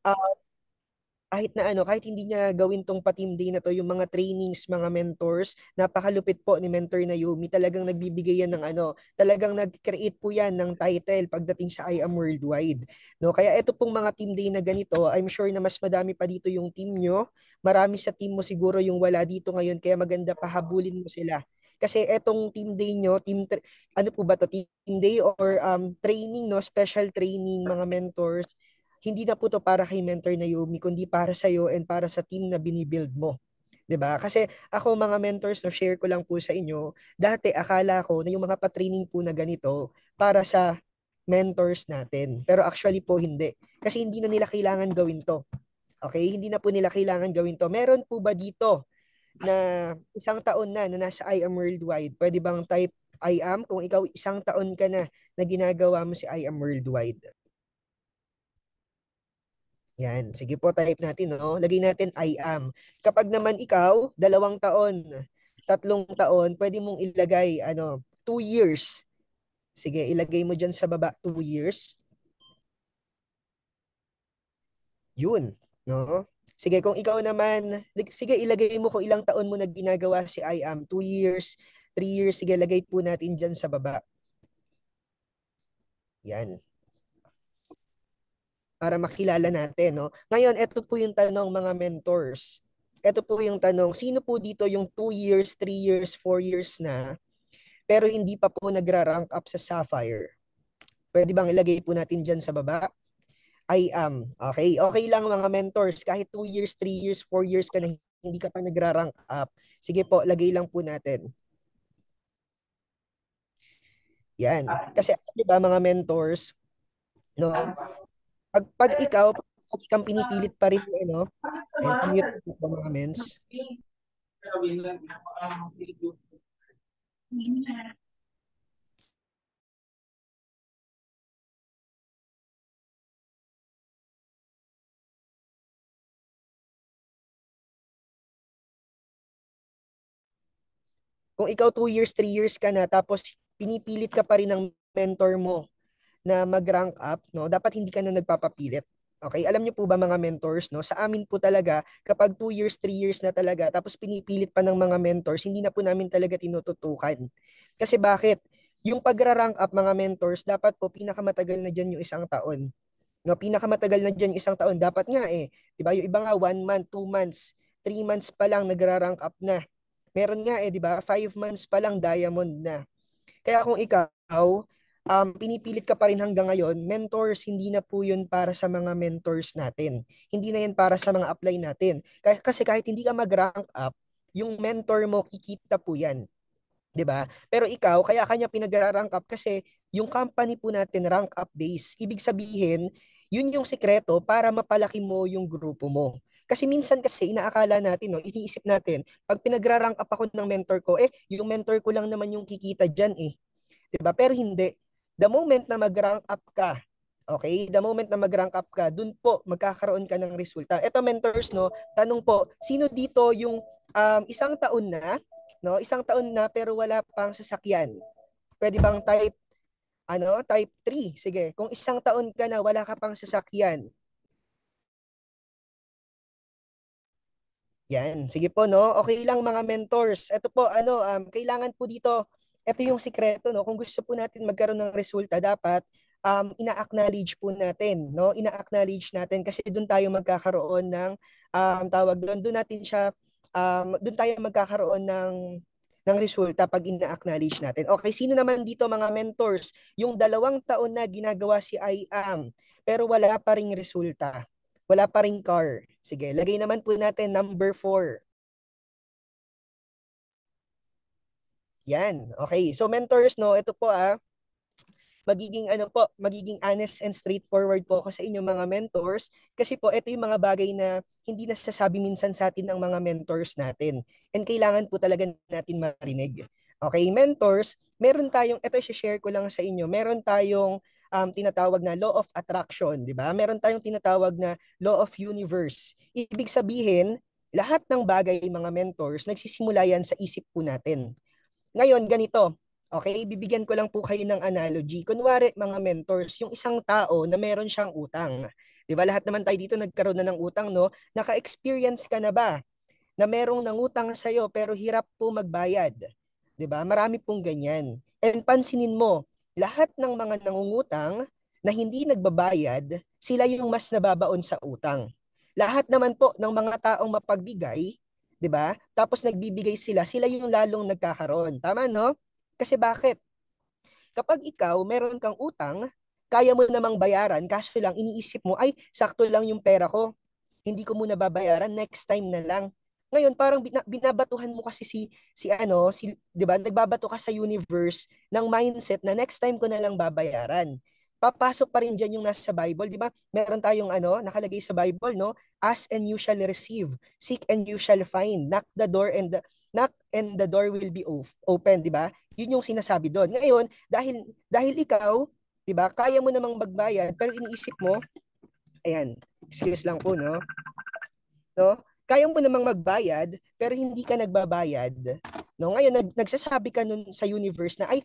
ah, kahit na ano, kahit hindi niya gawin tong pa-team day na to, yung mga trainings, mga mentors, napakalupit po ni mentor na Yumi. Talagang nagbibigay yan ng ano, talagang nag-create po yan ng title pagdating sa I Am Worldwide. No, kaya ito pong mga team day na ganito, I'm sure na mas madami pa dito yung team nyo. Marami sa team mo siguro yung wala dito ngayon, kaya maganda pahabulin mo sila. Kasi etong team day nyo, ano po ba to, team day or training, no, special training, mga mentors, hindi na po to para kay mentor na Yumi, kundi para sa iyo and para sa team na binibuild mo. 'Di ba? Kasi ako mga mentors, no, share ko lang po sa inyo, dati akala ko na yung mga pa-training po na ganito para sa mentors natin. Pero actually po hindi. Kasi hindi na nila kailangan gawin to. Okay? Hindi na po nila kailangan gawin to. Meron po ba dito na isang taon na nasa I Am Worldwide? Pwede bang type I am kung ikaw isang taon ka na ginagawa mo si I Am Worldwide? Yan. Sige po, type natin, no? Lagay natin I am. Kapag naman ikaw, 2 taon, 3 taon, pwede mong ilagay, 2 years. Sige, ilagay mo dyan sa baba, 2 years. Yun, no? Sige, kung ikaw naman, sige, ilagay mo kung ilang taon mo na ginagawa si I am. 2 years, 3 years, sige, lagay po natin dyan sa baba. Yan. Para makilala natin, no? Ngayon, ito po yung tanong mga mentors. Ito po yung tanong, sino po dito yung 2 years, 3 years, 4 years na, pero hindi pa po nagra-rank up sa Sapphire? Pwede bang ilagay po natin dyan sa baba? I am. Okay, okay lang mga mentors. Kahit 2 years, 3 years, 4 years ka na hindi ka pa nagra-rank up. Sige po, lagay lang po natin. Yan. Kasi, di ba mga mentors, no? Pag ikaw, pag kang pinipilit pa rin, and mute po mga mens. Kung ikaw 2 years, 3 years ka na, tapos pinipilit ka pa rin ng mentor mo na mag-rank up, no? Dapat hindi ka na nagpapapilit. Okay? Alam niyo po ba mga mentors, no? Sa amin po talaga, kapag 2 years, 3 years na talaga, tapos pinipilit pa ng mga mentors, hindi na po namin talaga tinututukan. Kasi bakit? Yung pag-rank up mga mentors, dapat po pinakamatagal na dyan yung 1 taon. No, pinakamatagal na dyan yung 1 taon. Dapat nga eh. Diba? Yung iba nga 1 month, 2 months, 3 months pa lang nagra-rank up na. Meron nga eh, di ba? 5 months pa lang diamond na. Kaya kung ikaw, pinipilit ka pa rin hanggang ngayon, mentors, hindi na po yun para sa mga mentors natin. Hindi na yan para sa mga apply natin. Kasi kahit hindi ka mag-rank up, yung mentor mo, kikita po yan. 'Di ba? Pero ikaw, kaya kanya pinag-rank up kasi yung company po natin rank up base. Ibig sabihin, yun yung sikreto para mapalaki mo yung grupo mo. Kasi minsan kasi inaakala natin, no, iniisip natin, pag pinag-rank up ako ng mentor ko, yung mentor ko lang naman yung kikita diyan eh. 'Di ba? Pero hindi. The moment na mag-rank up ka, okay? The moment na mag-rank up ka, dun po magkakaroon ka ng resulta. Ito mentors, no, tanong po, sino dito yung 1 taon na, no? 1 taon na pero wala pang sasakyan. Pwede bang type 3? Sige, kung 1 taon ka na wala ka pang sasakyan. Yan, sige po no. Okay lang mga mentors. Ito po kailangan po dito, ito yung sikreto no. Kung gusto po natin magkaroon ng resulta, dapat ina-acknowledge po natin, no? Ina-acknowledge natin kasi doon tayo magkakaroon ng tawag doon, doon tayo magkakaroon ng resulta pag ina-acknowledge natin. Okay, sino naman dito mga mentors, yung 2 taon na ginagawa si I am, pero wala pa ring resulta? Wala pa ring car. Sige, lagay naman po natin number 4. Yan. Okay. So mentors, no, ito po magiging honest and straightforward po ako sa inyong mga mentors kasi po ito yung mga bagay na hindi nasasabi minsan sa atin ng mga mentors natin. And kailangan po talaga natin marinig. Okay, mentors, meron tayong, ito i-share ko lang sa inyo, meron tayong tinatawag na law of attraction, di ba? Meron tayong tinatawag na law of universe. Ibig sabihin, lahat ng bagay, mga mentors, nagsisimula yan sa isip po natin. Ngayon, ganito. Okay, bibigyan ko lang po kayo ng analogy. Kunwari, mga mentors, yung isang tao na meron siyang utang. 'Di ba? Lahat naman tayo dito nagkaroon na ng utang, no? Naka-experience ka na ba na merong nangutang sa iyo pero hirap po magbayad? 'Di ba? Marami pong ganyan. And pansinin mo, lahat ng mga nangungutang na hindi nagbabayad, sila yung mas nababaon sa utang. Lahat naman po ng mga taong mapagbigay, 'di ba? Tapos nagbibigay sila, sila yung lalong nagkakaroon. Tama, no? Kasi bakit? Kapag ikaw meron kang utang, kaya mo namang bayaran, kaso lang iniisip mo, ay, sakto lang yung pera ko, hindi ko muna babayaran, next time na lang. Ngayon parang binabatuhan mo kasi si 'di ba? Nagbabato ka sa universe ng mindset na next time ko na lang babayaran. Papasok pa rin diyan yung nasa Bible, 'di ba? Meron tayong nakalagay sa Bible, no? Ask and you shall receive, seek and you shall find, knock and the door will be open, 'di ba? Yun yung sinasabi doon. Ngayon, dahil ikaw, 'di ba? Kaya mo namang magbayad pero iniisip mo, ayan, excuse lang po, no? No? Kaya mo namang magbayad, pero hindi ka nagbabayad. No? Ngayon, nagsasabi ka nun sa universe na, ay,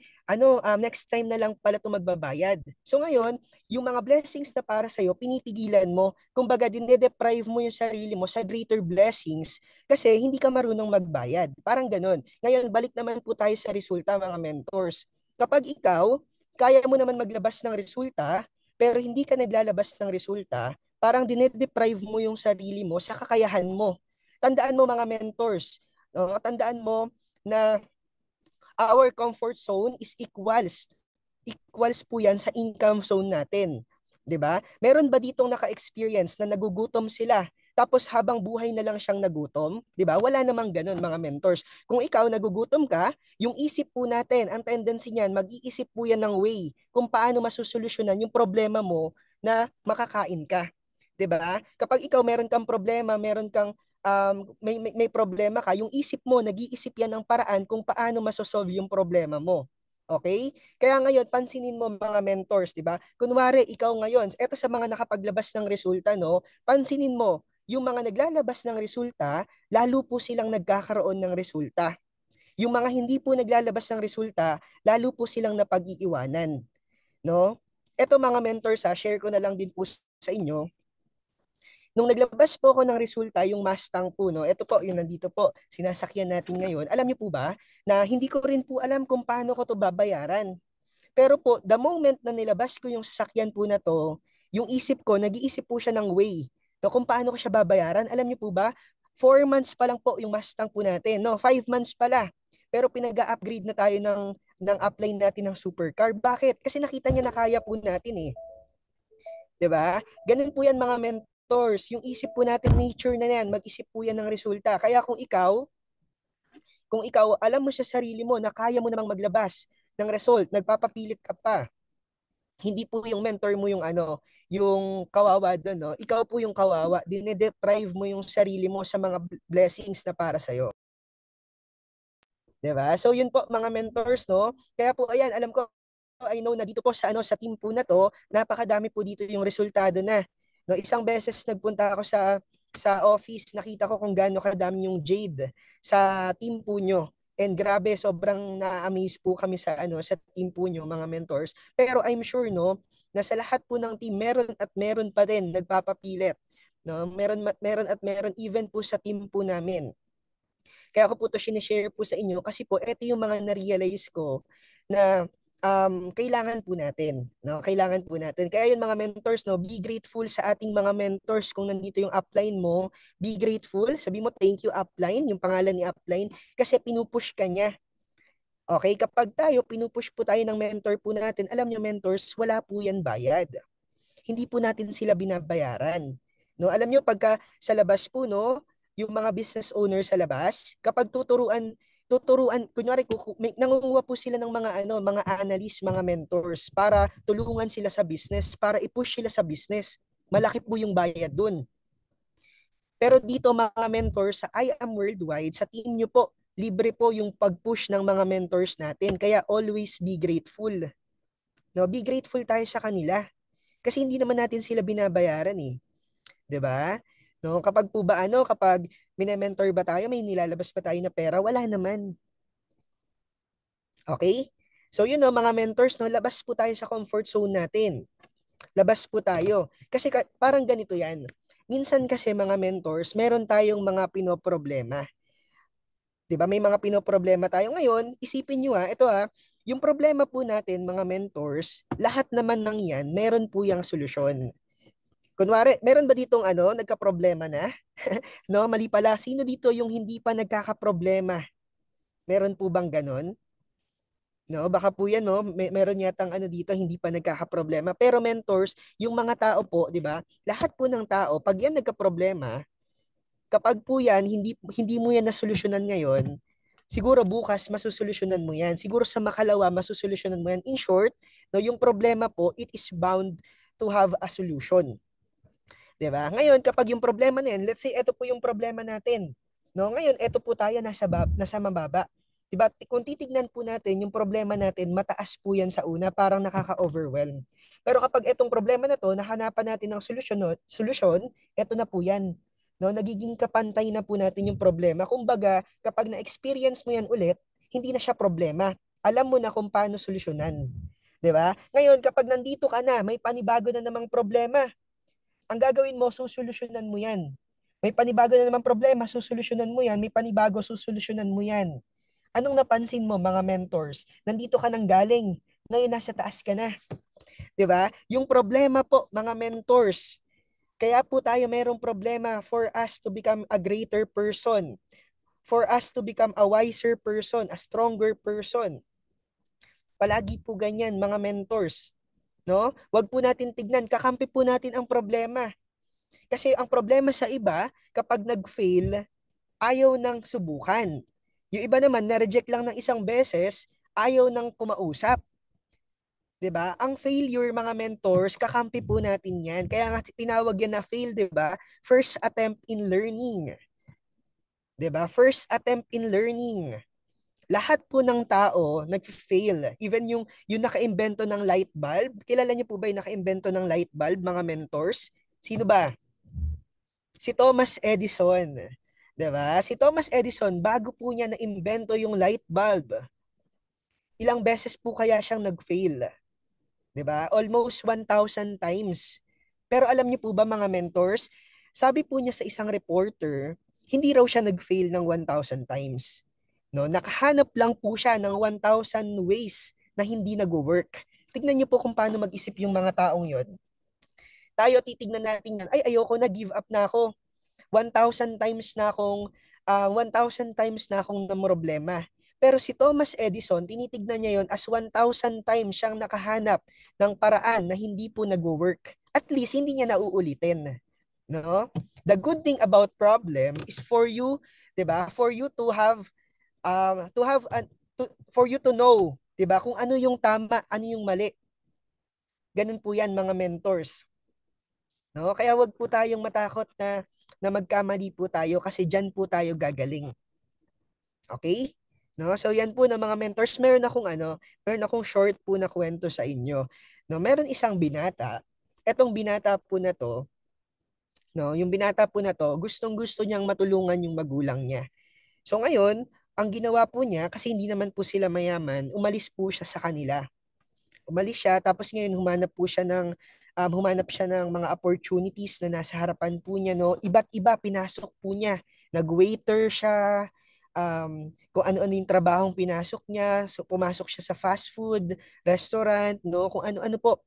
next time na lang pala ito magbabayad. So ngayon, yung mga blessings na para sa'yo, pinipigilan mo. Kumbaga, dinedeprive mo yung sarili mo sa greater blessings kasi hindi ka marunong magbayad. Parang ganun. Ngayon, balik naman po tayo sa resulta, mga mentors. Kapag ikaw, kaya mo naman maglabas ng resulta, pero hindi ka naglalabas ng resulta, parang dinedeprive mo yung sarili mo sa kakayahan mo. Tandaan mo, mga mentors, no? Tandaan mo na our comfort zone is equals po yan sa income zone natin. 'Di ba? Meron ba ditong naka-experience na nagugutom sila tapos habang buhay na lang siyang nagutom? 'Di ba? Wala namang ganun, mga mentors. Kung ikaw nagugutom ka, yung isip po natin, ang tendency niyan, mag-iisip po yan ng way kung paano masusolusyonan yung problema mo na makakain ka. 'Di ba? Kapag ikaw meron kang problema, may problema ka, yung isip mo, nag-iisip yan ng paraan kung paano masosolve yung problema mo. Okay? Kaya ngayon, pansinin mo, mga mentors, 'di ba? Kunwari, ikaw ngayon, eto sa mga nakapaglabas ng resulta, no? Pansinin mo, yung mga naglalabas ng resulta, lalo po silang nagkakaroon ng resulta. Yung mga hindi po naglalabas ng resulta, lalo po silang napag-iiwanan, no? Eto, mga mentors, share ko na lang din po sa inyo. Nung naglabas po ako ng resulta, yung Mustang po, no, ito po, yung nandito po, sinasakyan natin ngayon. Alam niyo po ba, na hindi ko rin po alam kung paano ko to babayaran. Pero po, the moment na nilabas ko yung sasakyan po na to, yung isip ko, nag-iisip po siya ng way. No, kung paano ko siya babayaran. Alam niyo po ba, 4 months pa lang po yung Mustang po natin. No, 5 months pala. Pero pinag-upgrade na tayo ng upline natin ng supercar. Bakit? Kasi nakita niya na kaya po natin eh. 'Di ba? Ganun po yan, mga mentors. Yung isip po natin, nature na yan. Mag-isip po yan ng resulta. Kaya kung ikaw alam mo sa sarili mo na kaya mo namang maglabas ng result, nagpapapilit ka pa. Hindi po yung mentor mo yung kawawa doon, no? Ikaw po yung kawawa. Dinedeprive mo yung sarili mo sa mga blessings na para sa'yo. 'Di ba? So yun po, mga mentors, no? Kaya po ayan, alam ko, I know na dito po sa team po na to, napakadami po dito yung resultado na. No, isang beses nagpunta ako sa office, nakita ko kung gaano kadami yung Jade sa team po nyo. And grabe, sobrang na-amaze po kami sa team po nyo, mga mentors. Pero I'm sure, no, na sa lahat po ng team, meron at meron pa din nagpapapilit. No, meron at meron even po sa team po namin. Kaya ako po ito sinishare po sa inyo kasi po ito yung mga na-realize ko na kailangan po natin, no? Kailangan po natin. Kaya yun, mga mentors, no, be grateful sa ating mga mentors kung nandito yung upline mo. Be grateful. Sabi mo, thank you upline, yung pangalan ni upline, kasi pinupush ka niya. Okay, kapag pinupush po tayo ng mentor po natin, alam niyo, mentors, wala po yan bayad. Hindi po natin sila binabayaran. No, alam niyo, pagka sa labas po, no, yung mga business owner sa labas, kapag kunyari nangunguha po sila ng mga analyst, mga mentors para tulungan sila sa business, para i-push sila sa business. Malaki po yung bayad dun. Pero dito, mga mentors sa I Am Worldwide, sa team nyo po, libre po yung pag-push ng mga mentors natin. Kaya always be grateful. No, be grateful tayo sa kanila. Kasi hindi naman natin sila binabayaran eh. 'Di ba? No, kapag minementor ba tayo, may nilalabas pa tayo na pera? Wala naman. Okay? So yun, no, mga mentors, no, labas po tayo sa comfort zone natin. Labas po tayo. Kasi parang ganito yan. Minsan kasi mga mentors, meron tayong mga pinoproblema. 'Di ba? May mga pinoproblema tayo ngayon. Isipin nyo ito yung problema po natin mga mentors, lahat naman ng yan, meron po yung solusyon. Kunwari, meron ba ditong nagka-problema na? No, mali pala. Sino dito yung hindi pa nagkaka-problema? Meron po bang ganon? No, baka po yan, no? Meron yatang dito, hindi pa nagkaka-problema. Pero mentors, yung mga tao po, di ba? Lahat po ng tao, pag yan nagka-problema, kapag po yan, hindi mo yan nasolusyonan ngayon, siguro bukas masusolusyonan mo yan. Siguro sa makalawa, masusolusyonan mo yan. In short, no, yung problema po, it is bound to have a solution. 'Di ba? Ngayon, kapag yung problema na yan, let's say ito po yung problema natin. No, ngayon ito po tayo nasa mababa. 'Di ba? Kung titignan po natin yung problema natin, mataas po yan sa una, parang nakaka-overwhelm. Pero kapag itong problema na to, nahanapan natin ng solusyon, ito na po yan. No, nagiging kapantay na po natin yung problema. Kumbaga, kapag na-experience mo yan ulit, hindi na siya problema. Alam mo na kung paano solusyonan. 'Di ba? Ngayon, kapag nandito ka na, may panibago na namang problema, ang gagawin mo, susolusyonan mo yan. May panibago na naman problema, susolusyonan mo yan. May panibago, susolusyonan mo yan. Anong napansin mo, mga mentors? Nandito ka nang galing. Ngayon, nasa taas ka na. 'Di ba? Yung problema po, mga mentors, kaya po tayo mayroong problema for us to become a greater person, for us to become a wiser person, a stronger person. Palagi po ganyan, mga mentors. No? Wag po natin tignan, kakampi po natin ang problema. Kasi ang problema sa iba, kapag nag-fail, ayaw nang subukan. Yung iba naman, na-reject lang ng isang beses, ayaw nang kumausap. 'Di ba? Ang failure, mga mentors, kakampi po natin 'yan. Kaya nga tinawag yan na fail, 'di ba? First attempt in learning. 'Di ba? First attempt in learning. Lahat po ng tao nag-fail. Even yung naka-imbento ng light bulb, kilala niyo po ba yung naka-imbento ng light bulb, mga mentors? Sino ba? Si Thomas Edison. 'Di ba? Si Thomas Edison, bago po niya na-imbento yung light bulb, ilang beses po kaya siyang nag-fail? 'Di ba? Almost 1,000 times. Pero alam niyo po ba, mga mentors, sabi po niya sa isang reporter, hindi raw siya nag-fail ng 1,000 times. No, nakahanap lang po siya ng 1,000 ways na hindi nag-work. Tignan niyo po kung paano mag-isip yung mga taong 'yon. Tayo titignan natin yan. Ay, ayoko na, give up na ako. 1,000 times na akong 1,000 times na akong namroblema. Pero si Thomas Edison, tinitignan niya yon as 1,000 times siyang nakahanap ng paraan na hindi po nag-work. At least hindi niya nauulitin, no? The good thing about problem is for you, 'di ba? For you to have for you to know, 'di ba? Kung ano yung tama, ano yung mali. Ganun po 'yan, mga mentors. No? Kaya wag po tayong matakot na magkamali po tayo kasi diyan po tayo gagaling. Okay? No? So yan po ng mga mentors, meron akong short po na kwento sa inyo. No, meron isang binata. Etong binata po na to, no, yung binata po na to, gustong-gusto niyang matulungan yung magulang niya. So ngayon, ang ginawa po niya, kasi hindi naman po sila mayaman, umalis po siya sa kanila. Umalis siya, tapos ngayon humanap siya ng mga opportunities na nasa harapan po niya, no? Iba't iba pinasok po niya. Nag-waiter siya, kung ano-ano yung trabahong pinasok niya. So pumasok siya sa fast food, restaurant, no? Kung ano-ano po,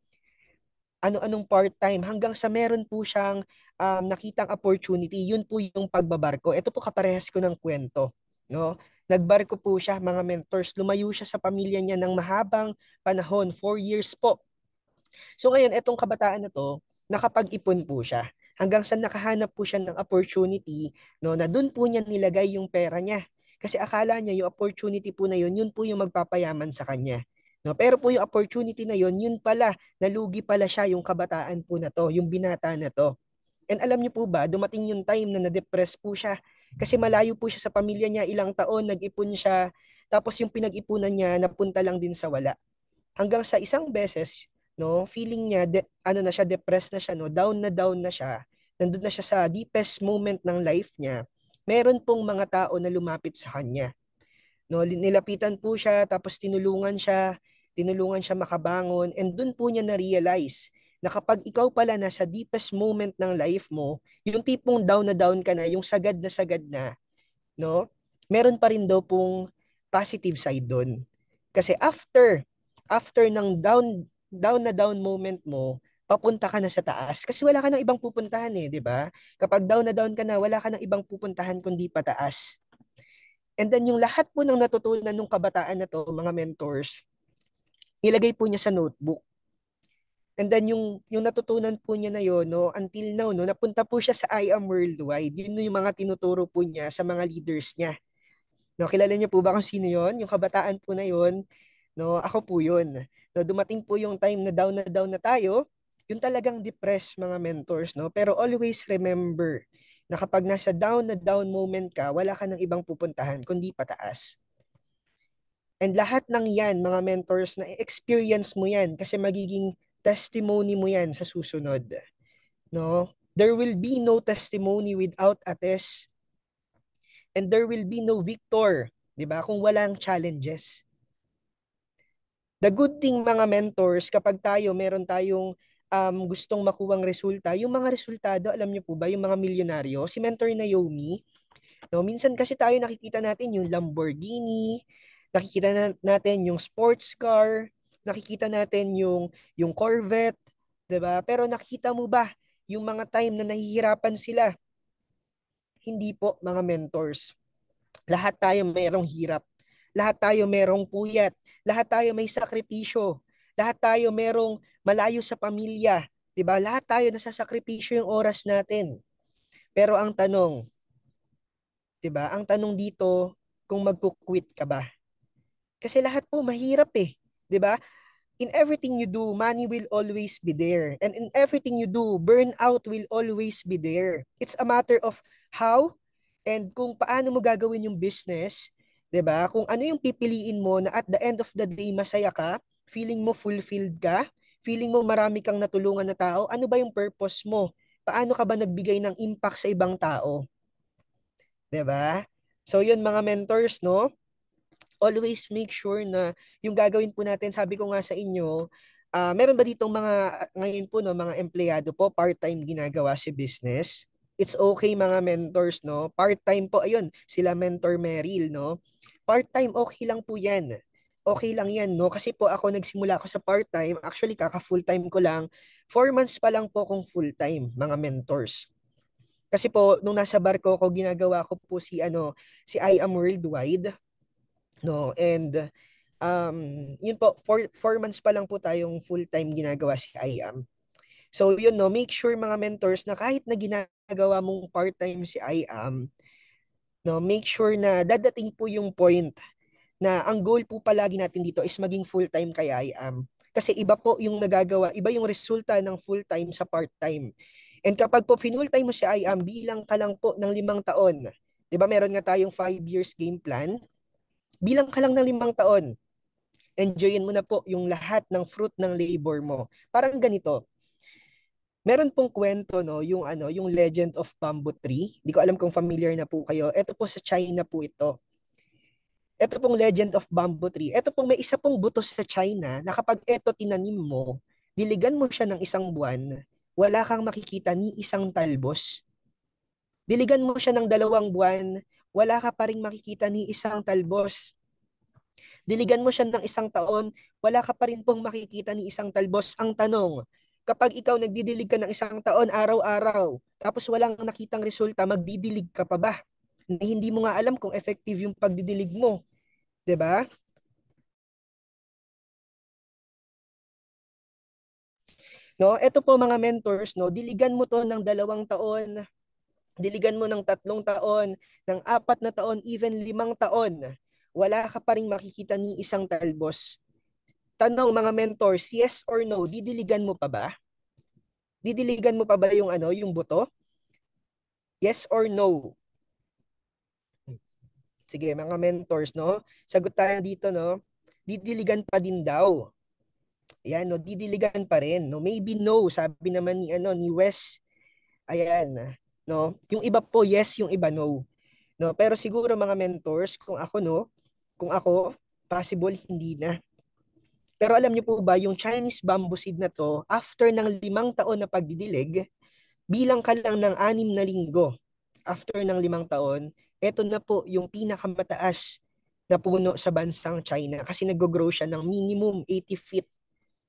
ano-anong part-time, hanggang sa meron po siyang nakitang opportunity. Yun po yung pagbabarko. Ito po kaparehas ko ng kwento, no? Nagbarko po siya, mga mentors. Lumayo siya sa pamilya niya ng mahabang panahon, 4 years po. So ngayon, etong kabataan na to, nakapag-ipon po siya. Hanggang sa nakahanap po siya ng opportunity, no, na doon po niya nilagay yung pera niya. Kasi akala niya yung opportunity po na yun po yung magpapayaman sa kanya. No, pero po yung opportunity na yun pala, nalugi pala siya, yung kabataan po na to, yung binata na to. And alam niyo po ba, dumating yung time na na-depress po siya. Kasi malayo po siya sa pamilya niya, ilang taon, nag-ipon siya. Tapos yung pinag-ipunan niya, napunta lang din sa wala. Hanggang sa isang beses, no, feeling niya, ano na siya, depressed na siya, no, down na siya. Nandun na siya sa deepest moment ng life niya. Meron pong mga tao na lumapit sa kanya. No, nilapitan po siya, tapos tinulungan siya makabangon, and dun po niya na-realize na kapag ikaw pala nasa deepest moment ng life mo, yung tipong down na down ka na, yung sagad na, no? Meron pa rin daw pong positive side doon. Kasi after ng down na down moment mo, papunta ka na sa taas kasi wala ka nang ibang pupuntahan eh, 'di ba? Kapag down na down ka na, wala ka nang ibang pupuntahan kundi pataas. And then yung lahat po ng natutunan ng kabataan na to, mga mentors, nilagay po niya sa notebook. And then yung natutunan po niya na yon, no, until now, no, napunta po siya sa I Am Worldwide. Yun yung mga tinuturo po niya sa mga leaders niya. No, kilala niyo po ba kung sino yon? Yung kabataan po na yon, no, ako po yun. No, dumating po yung time na down na tayo, yung talagang depressed mga mentors, no? Pero always remember na kapag nasa down na down moment ka, wala ka ng ibang pupuntahan kundi pataas. And lahat ng yan, mga mentors, na experience mo yan kasi magiging testimony mo yan sa susunod. No? There will be no testimony without a test, and there will be no victor, 'di ba? Kung walang challenges. The good thing, mga mentors, kapag meron tayong gustong makuwang resulta, yung mga resultado, alam niyo po ba, yung mga milyonaryo, si Mentor Naomi, no, minsan kasi tayo nakikita natin yung Lamborghini, nakikita natin yung sports car, nakikita natin yung Corvette, 'di ba? Pero nakita mo ba yung mga time na nahihirapan sila? Hindi po, mga mentors. Lahat tayo mayroong hirap. Lahat tayo merong puyat. Lahat tayo may sakripisyo. Lahat tayo merong malayo sa pamilya. 'Di ba? Lahat tayo nasasakripisyo yung oras natin. Pero ang tanong, 'di ba? Ang tanong dito, kung magkukwit ka ba? Kasi lahat po mahirap eh, 'di ba? In everything you do, money will always be there. And in everything you do, burnout will always be there. It's a matter of how and kung paano mo gagawin yung business, 'di ba? Kung ano yung pipiliin mo na at the end of the day masaya ka, feeling mo fulfilled ka, feeling mo marami kang natulungan na tao, ano ba yung purpose mo? Paano ka ba nagbigay ng impact sa ibang tao, 'di ba? So yun, mga mentors, no? Always make sure na yung gagawin po natin, sabi ko nga sa inyo, meron ba ditong mga, ngayon po, no, mga empleyado po, part-time ginagawa si business? It's okay, mga mentors, no? Part-time po, ayun, sila Mentor Meryl, no? Part-time, okay lang po yan. Okay lang yan, no? Kasi po ako, nagsimula ako sa part-time, actually, kaka-full-time ko lang. 4 months pa lang po kung full-time, mga mentors. Kasi po, nung nasa barko ko, ginagawa ko po si I Am Worldwide, no? And um, yun po, 4 months pa lang po tayong full-time ginagawa si IAM. So yun, no, make sure, mga mentors, na kahit na ginagawa mong part-time si IAM, no, make sure na dadating po yung point na ang goal po palagi natin dito is maging full-time kay IAM. Kasi iba po yung nagagawa, iba yung resulta ng full-time sa part-time. And kapag po full-time mo si IAM, bilang ka lang po ng 5 taon, 'di ba meron nga tayong 5 years game plan, bilang ka lang ng 5 taon, enjoyin mo na po yung lahat ng fruit ng labor mo. Parang ganito. Meron pong kwento, no, yung Legend of Bamboo Tree. Hindi ko alam kung familiar na po kayo. Ito po sa China po ito. Ito pong Legend of Bamboo Tree. Ito pong may isa pong buto sa China na kapag ito tinanim mo, diligan mo siya ng 1 buwan, wala kang makikita ni isang talbos. Diligan mo siya ng 2 buwan, wala ka pa ring makikita ni isang talbos. Diligan mo siya ng 1 taon, wala ka pa rin pong makikita ni isang talbos. Ang tanong, kapag ikaw nagdidilig ka ng 1 taon, araw-araw, tapos walang nakitang resulta, magdidilig ka pa ba? Na hindi mo nga alam kung effective yung pagdidilig mo, 'di ba? No, ito po, mga mentors, no, diligan mo to ng 2 taon, diligan mo ng 3 taon, ng 4 na taon, even 5 taon. Wala ka pa rin makikita ni isang talbos. Tanong, mga mentors, yes or no, didiligan mo pa ba? Didiligan mo pa ba yung buto? Yes or no? Sige, mga mentors, no? Sagot tayo dito, no? Didiligan pa din daw. Ayan, no? Didiligan pa rin, no? Maybe no, sabi naman ni Wes. Ayan, no? Yung iba po yes, yung iba no. No, pero siguro, mga mentors, kung ako, no, kung ako, possible hindi na. Pero alam niyo po ba, yung Chinese bamboo seed na to, after ng 5 taon na pagdidilig, bilang ka lang ng 6 na linggo, after ng 5 taon, eto na po yung pinakamataas na puno sa bansang China kasi nag-grow siya ng minimum 80 feet,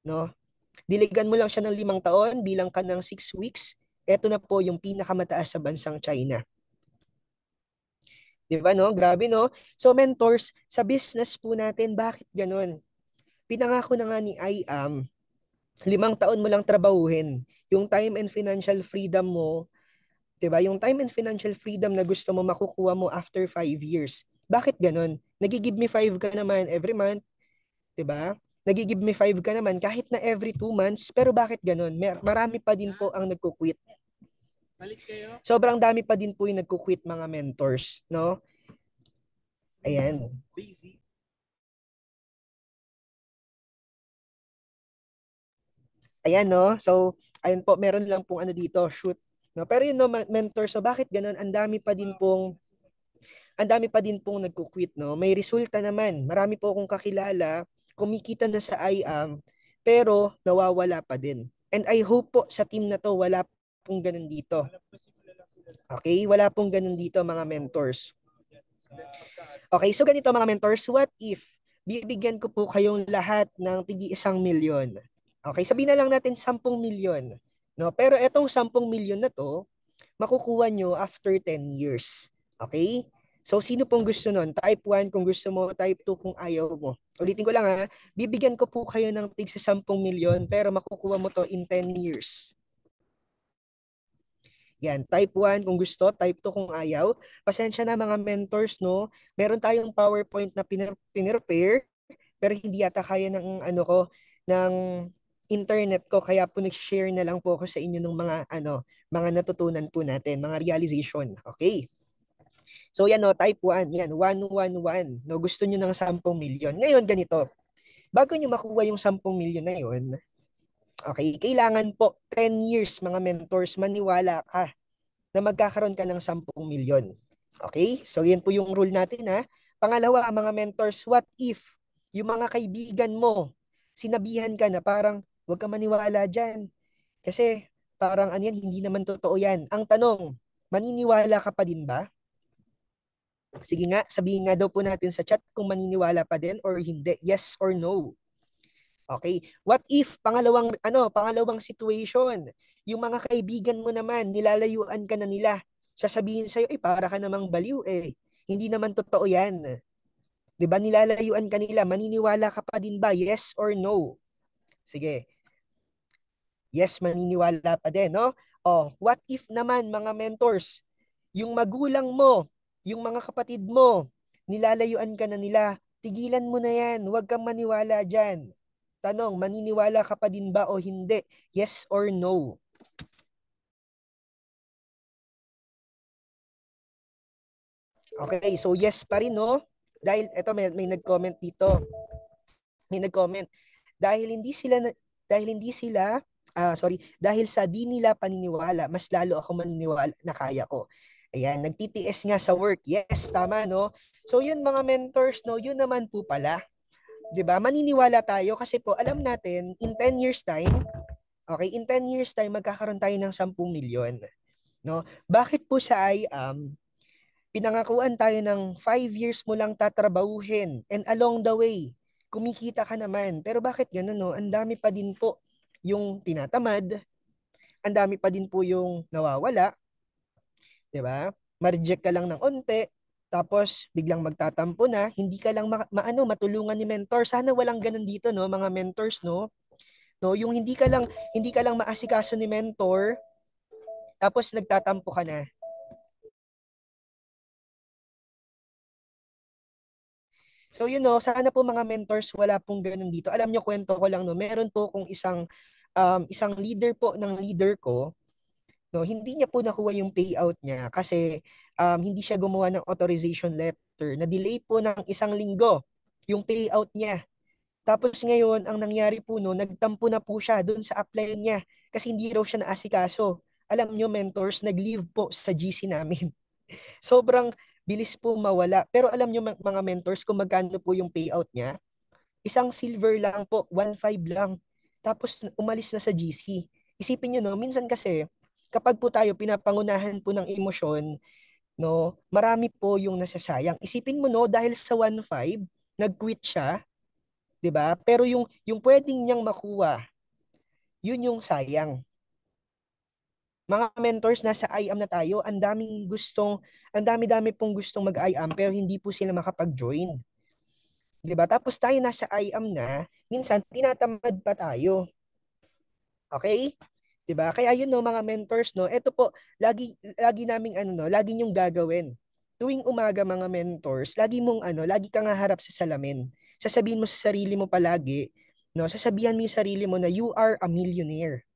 no? Diligan mo lang siya ng 5 taon, bilang ka ng 6 weeks, eto na po yung pinakamataas sa bansang China. Di ba, no? Grabe, no? So, mentors, sa business po natin, bakit ganun? Pinangako na nga ni IAM, 5 taon mo lang trabahuhin. Yung time and financial freedom mo, di ba? Yung time and financial freedom na gusto mo makukuha mo after 5 years. Bakit ganun? Nagigib me 5 ka naman every month, di ba? Nagigib me 5 ka naman kahit na every 2 months, pero bakit ganun? Marami pa din po ang nagko-quit. Sobrang dami pa din po yung nagko-quit mga mentors, no? Ayan. Ayan, no? So, ayun po, meron lang pong ano dito, shoot. No? Pero yun, no, mentor, so bakit ganun? Ang dami pa din pong nagko-quit, no? May resulta naman. Marami po akong kakilala, kumikita na sa IAM, pero nawawala pa din. And I hope po sa team na to, wala pong ganun dito. Okay? Wala pong ganun dito, mga mentors. Okay, so ganito mga mentors, what if bibigyan ko po kayong lahat ng tigi 1 milyon? Okay, sabihin na lang natin 10 milyon. No? Pero etong 10 milyon na to, makukuha nyo after 10 years. Okay? So, sino pong gusto nun? Type 1 kung gusto mo, type 2 kung ayaw mo. Ulitin ko lang ha, bibigyan ko po kayo ng tig sa 10 milyon, pero makukuha mo to in 10 years. Yan, type 1 kung gusto, type 2 kung ayaw. Pasensya na mga mentors, no? Meron tayong PowerPoint na pinrepare, pero hindi yata kaya ng ano ko, ng internet ko, kaya po nag-share na lang po ako sa inyo ng mga natutunan po natin, mga realization. Okay. So yan no, type 1, yan, 111. No, gusto niyo ng 10 milyon. Ngayon ganito, bago niyo makuha yung 10 milyon na yon, okay, kailangan po 10 years mga mentors, maniwala ka na magkakaroon ka ng 10 milyon. Okay? So yan po yung rule natin ha. Pangalawa, mga mentors, what if yung mga kaibigan mo, sinabihan ka na parang huwag ka maniwala dyan. Kasi parang ano yan, hindi naman totoo yan. Ang tanong, maniniwala ka pa din ba? Sige nga, sabihin nga daw po natin sa chat kung maniniwala pa din or hindi. Yes or no. Okay. What if pangalawang situation, yung mga kaibigan mo naman nilalayuan ka na nila. Sasabihin sa iyo, para ka namang baliw eh. Hindi naman totoo 'yan. 'Di ba? Nilalayuan ka nila, maniniwala ka pa din ba? Yes or no? Sige. Yes, maniniwala pa din, no? Oh, what if naman mga mentors, yung magulang mo, yung mga kapatid mo, nilalayuan ka na nila, tigilan mo na yan, huwag kang maniwala dyan. Tanong, maniniwala ka pa din ba o hindi? Yes or no? Okay, so yes pa rin, no? Dahil, eto may nag-comment dito. May nag-comment. Dahil hindi sila, dahil hindi sila, dahil sa di nila paniniwala, mas lalo ako maniniwala na kaya ko. Ayan, nagtitiis nga sa work. Yes, tama, no? So yun mga mentors, no, yun naman po pala. 'Di ba? Maniniwala tayo kasi po alam natin in 10 years time, okay, in 10 years time magkakaroon tayo ng 10 milyon, no? Bakit po sa pinangakuan tayo ng 5 years mo lang tatrabahuhin and along the way kumikita ka naman. Pero bakit gano'n, no? Ang dami pa din po yung tinatamad, ang dami pa din po yung nawawala, 'di ba? Ma-reject ka lang ng onte, tapos biglang magtatampo na, hindi ka lang matulungan ni mentor. Sana walang ganun dito, no, mga mentors, no? No, yung hindi ka lang maasikaso ni mentor, tapos nagtatampo ka na. So you know, sana po mga mentors wala pong ganun dito. Alam nyo, kwento ko lang, no, meron po kung isang leader po ng leader ko, no, hindi niya po nakuha yung payout niya kasi hindi siya gumawa ng authorization letter. Na-delay po ng 1 linggo yung payout niya. Tapos ngayon, ang nangyari po no, nagtampo na po siya doon sa apply niya kasi hindi raw siya naasikaso. Alam nyo, mentors, nag-leave po sa GC namin. Sobrang bilis po mawala. Pero alam nyo mga mentors kung magkano po yung payout niya? Isang silver lang po, 1.5 lang. Tapos umalis na sa GC. Isipin nyo, no, minsan kasi, kapag po tayo pinapangunahan po ng emosyon, no, marami po yung nasasayang. Isipin mo, no, dahil sa 1.5, nag-quit siya, 'di ba? Pero yung pwedeng niyang makuha, yun yung sayang. Mga mentors nasa IAM na tayo, ang dami-dami pong gustong mag-IAM pero hindi po sila makapag-join. 'Di ba? Tapos tayo nasa IAM na, minsan tinatamad pa tayo. Okay? 'Di ba? Kaya yun no mga mentors no, ito po lagi naming ano no, lagi nyong gagawin. Tuwing umaga mga mentors, lagi kang haharap sa salamin. Sasabihin mo sa sarili mo palagi, no? Sasabihan mo yung sarili mo na you are a millionaire,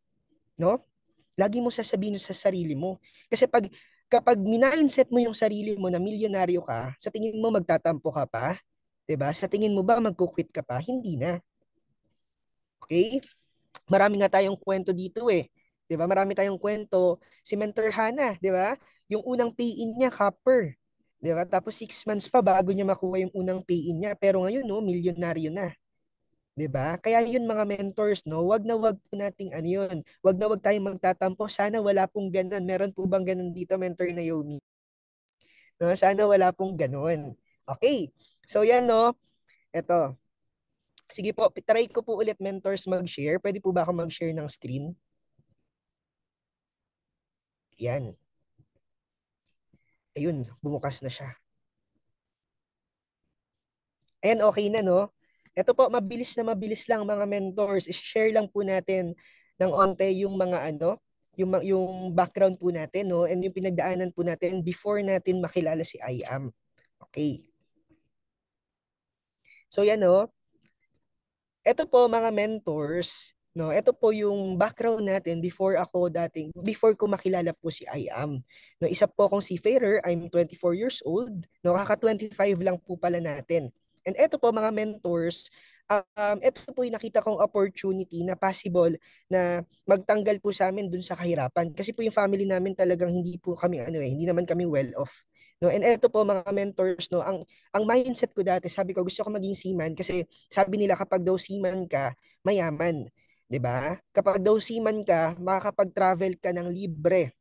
no? Lagi mo sasabihin sa sarili mo. Kasi kapag mindset mo yung sarili mo na milyonaryo ka, sa tingin mo magtatampo ka pa? 'Di ba? Sa tingin mo ba magkukwit ka pa? Hindi na. Okay? Marami nga tayong kwento dito eh. 'Di ba? Marami tayong kwento. Si Mentor Hana, 'di ba? Yung unang pay-in niya, copper. 'Di ba? Tapos 6 months pa bago niya makuha yung unang pay-in niya. Pero ngayon, no, milyonaryo na. 'Di ba? Kaya yun mga mentors, no, wag po nating ano yun. Wag na wag tayong magtatampo. Sana wala pong ganun. Meron po bang ganun dito, Mentor Naomi? No, sana wala pong ganun. Okay. So yan no. Ito. Sige po, try ko po ulit mentors mag-share. Pwede po ba ako mag-share ng screen? Yan. Ayun, bumukas na siya. Ayan, okay na, no? Ito po, mabilis lang mga mentors. I-share lang po natin ng onte yung mga ano, yung background po natin, no? And yung pinagdaanan po natin before natin makilala si IAM. Okay. So yan, no? Ito po mga mentors, no? Ito po yung background natin before ko makilala po si IAM. No, isa po akong seafarer, I'm 24 years old, no, kaka-25 lang po pala natin. And ito po mga mentors, ito po yung nakita kong opportunity na possible na magtanggal po sa amin dun sa kahirapan. Kasi po yung family namin talagang hindi po kami hindi naman kami well off. No, and ito po mga mentors, no, ang mindset ko dati, sabi ko gusto ko maging seaman kasi sabi nila kapag daw seaman ka, mayaman. 'Di ba? Kapag daw seaman ka, makakapag-travel ka ng libre.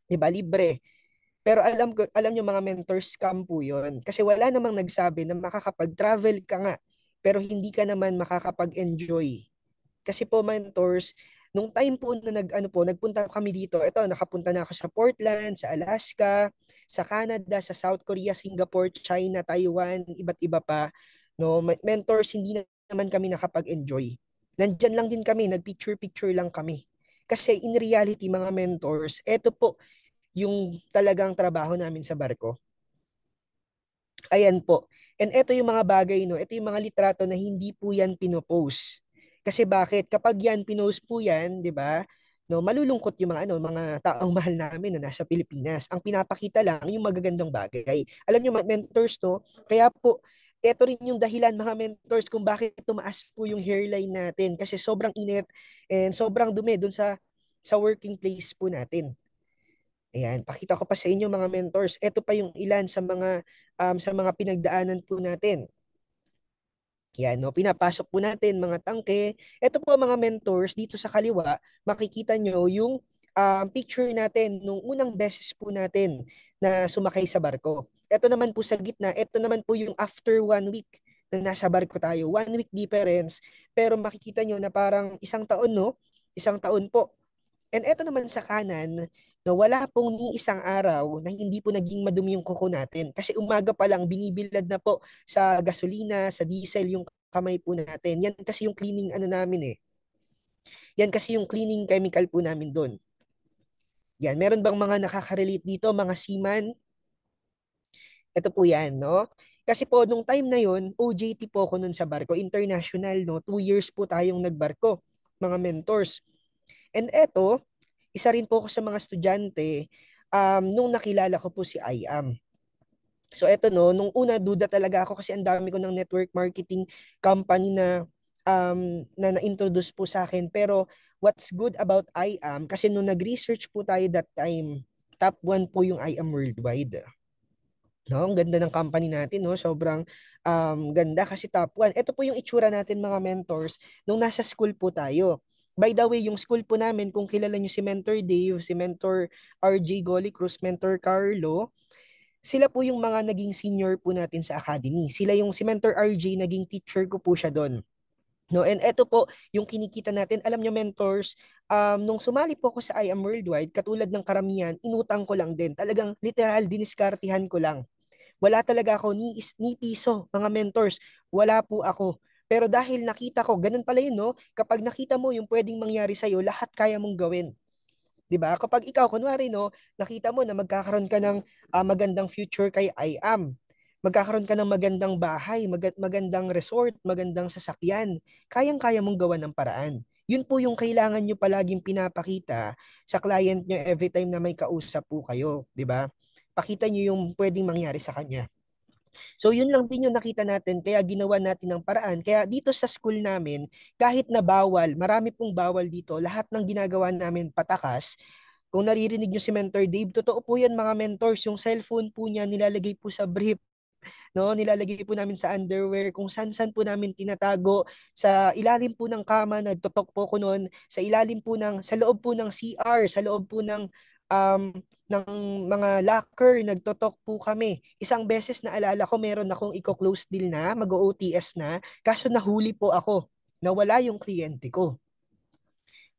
'Di ba? Libre. Pero alam niyo mga mentors scam po 'yon. Kasi wala namang nagsabi na makakapag-travel ka nga, pero hindi ka naman makakapag-enjoy. Kasi po mentors, nung time po na nagpunta kami dito, ito nakapunta na ako sa Portland, sa Alaska, sa Canada, sa South Korea, Singapore, China, Taiwan, iba't iba pa. No, mentors, hindi naman kami nakapag-enjoy. Nandyan lang din kami, nagpicture-picture lang kami. Kasi in reality, mga mentors, ito po yung talagang trabaho namin sa barko. Ayan po. And ito yung mga bagay, no? Ito yung mga litrato na hindi po yan pinopost. Kasi bakit? Kapag yan pinost po yan, 'di ba? No, malulungkot yung mga taong mahal namin na nasa Pilipinas. Ang pinapakita lang yung magagandang bagay. Alam niyo, mentors to, kaya po ito rin yung dahilan mga mentors kung bakit tumaas po yung hairline natin kasi sobrang init and sobrang dumi dun sa working place po natin. Ayan, pakita ko pa sa inyo mga mentors. Ito pa yung ilan sa mga pinagdaanan po natin. Yan, no, pinapasok po natin mga tangke. Ito po mga mentors dito sa kaliwa, makikita nyo yung picture natin nung unang beses po natin na sumakay sa barko. Ito naman po sa gitna, ito naman po yung after 1 week na nasa barko tayo. 1 week difference, pero makikita nyo na parang isang taon, no? Isang taon po. And eto naman sa kanan, na wala pong ni isang araw na hindi po naging madumi yung kuko natin. Kasi umaga pa lang, binibilad na po sa gasolina, sa diesel yung kamay po natin. Yan kasi yung cleaning namin eh. Yan kasi yung cleaning chemical po namin doon. Yan, meron bang mga nakaka-relate dito, mga seaman? Ito po yan, no? Kasi po, nung time na yon OJT po ako nun sa barko, international, no? 2 years po tayong nagbarko, mga mentors. And eto, isa rin po ako sa mga estudyante nung nakilala ko po si IAM. So eto no, nung una duda talaga ako kasi ang dami ko ng network marketing company na na-introduce po sa akin. Pero what's good about IAM, kasi nung nag-research po tayo that time, top 1 po yung IAM worldwide. No, ang ganda ng company natin, no? Sobrang ganda kasi top 1. Ito po yung itsura natin mga mentors nung nasa school po tayo. By the way, yung school po namin, kung kilala nyo si Mentor Dave, si Mentor RJ Golly Cruz, Mentor Carlo, sila po yung mga naging senior po natin sa academy. Sila yung si Mentor RJ, naging teacher ko po siya doon. No, and eto po yung kinikita natin. Alam nyo mentors, nung sumali po ako sa I Am Worldwide, katulad ng karamihan, inutang ko lang din. Talagang literal, diniskartihan ko lang. Wala talaga ako ni piso, mga mentors. Wala po ako. Pero dahil nakita ko, ganun pala yun, no? Kapag nakita mo yung pwedeng mangyari sa'yo, lahat kaya mong gawin. 'Di ba? Kapag ikaw kunwari no, nakita mo na magkakaroon ka ng magandang future kay IAM. Magkakaroon ka ng magandang bahay, magandang resort, magandang sasakyan. Kayang-kaya mong gawa ng paraan. Yun po yung kailangan nyo palaging pinapakita sa client nyo every time na may kausap po kayo, 'di ba? Pakita nyo yung pwedeng mangyari sa kanya. So yun lang din yung nakita natin, kaya ginawa natin ng paraan. Kaya dito sa school namin, kahit na bawal, marami pong bawal dito, lahat ng ginagawa namin patakas. Kung naririnig nyo si Mentor Dave, totoo po yan mga mentors, yung cellphone po niya nilalagay po sa brief, no? Nilalagay po namin sa underwear, kung saan-saan po namin tinatago, sa ilalim po ng kama, nagtotok po ko noon, sa ilalim po sa loob po ng CR, sa loob po um, ng mga locker, nagtotok po kami. Isang beses na alala ko, meron akong i-close deal na, mag-OTS na, kaso nahuli po ako, nawala yung kliyente ko.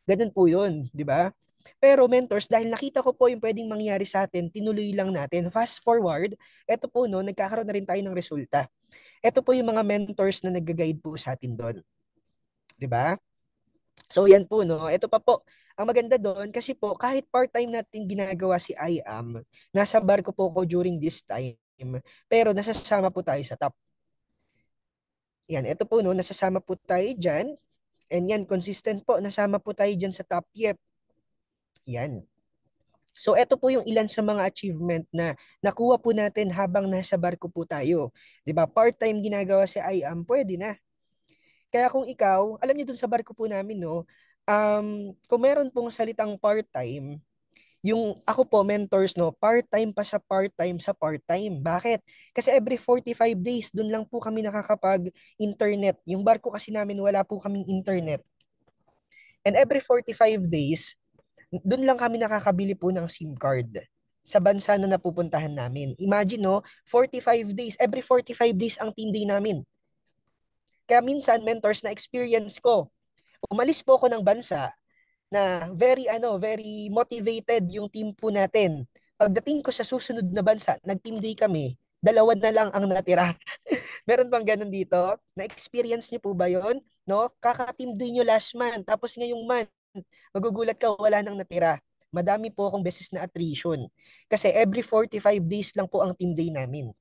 Ganun po yun, di ba? Pero mentors, dahil nakita ko po yung pwedeng mangyari sa atin, tinuloy lang natin. Fast forward, eto po no, nagkakaroon na rin tayo ng resulta. Eto po yung mga mentors na nag-guide po sa atin doon. Di ba? So yan po no, eto pa po. Ang maganda doon kasi po kahit part-time natin ginagawa si IAM, nasa barko po ko during this time, pero nasasama po tayo sa top. Yan, eto po no, nasasama po tayo dyan. And yan, consistent po, nasama po tayo dyan sa top yep. Yan. So ito po yung ilan sa mga achievement na nakuha po natin habang nasa barko po tayo. 'Di ba? Part-time ginagawa si IAM, pwede na. Kaya kung ikaw, alam niyo dun sa barko po namin no, kung meron pong salitang part-time, yung ako po mentors no, part-time pa sa part-time sa part-time. Bakit? Kasi every 45 days dun lang po kami nakakapag-internet. Yung barko kasi namin wala po kaming internet. And every 45 days, doon lang kami nakakabili po ng SIM card sa bansa na napupuntahan namin. Imagine, no, 45 days, every 45 days ang team day namin. Kaya minsan, mentors na experience ko, umalis po ako ng bansa na very motivated yung team po natin. Pagdating ko sa susunod na bansa, nag-team day kami, dalawa na lang ang natira. Meron bang ganun dito? Na-experience niyo po ba yon? No? Kaka-team day niyo last month, tapos ngayong month, magugulat ka, wala nang natira. Madami po akong beses na attrition. Kasi every 45 days lang po ang team day namin.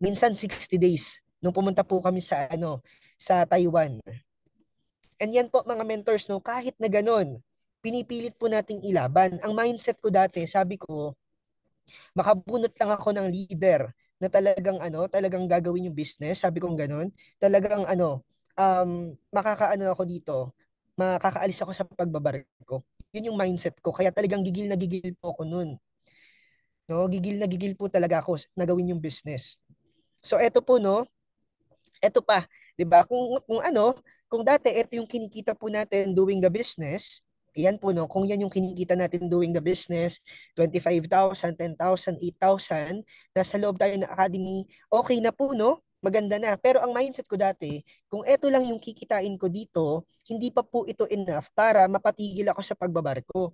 Minsan 60 days nung pumunta po kami sa Taiwan. And yan po mga mentors no, kahit na ganun, pinipilit po nating ilaban. Ang mindset ko dati, sabi ko, makabunot lang ako ng leader na talagang gagawin yung business, sabi kong ganun. Talagang makakaano ako dito, makakaalis ako sa pagbabarko. Yun yung mindset ko. Kaya talagang gigil na gigil po ako nun. No, gigil na gigil po talaga ako na gawin yung business. So eto po no, eto pa, 'di ba? Kung dati ito yung kinikita po natin doing the business, yan po no, kung yan yung kinikita natin doing the business, 25,000, 10,000, 8,000, nasa loob tayo ng academy, okay na po no? Maganda na. Pero ang mindset ko dati, kung ito lang yung kikitain ko dito, hindi pa po ito enough para mapatigil ako sa pagbabarko.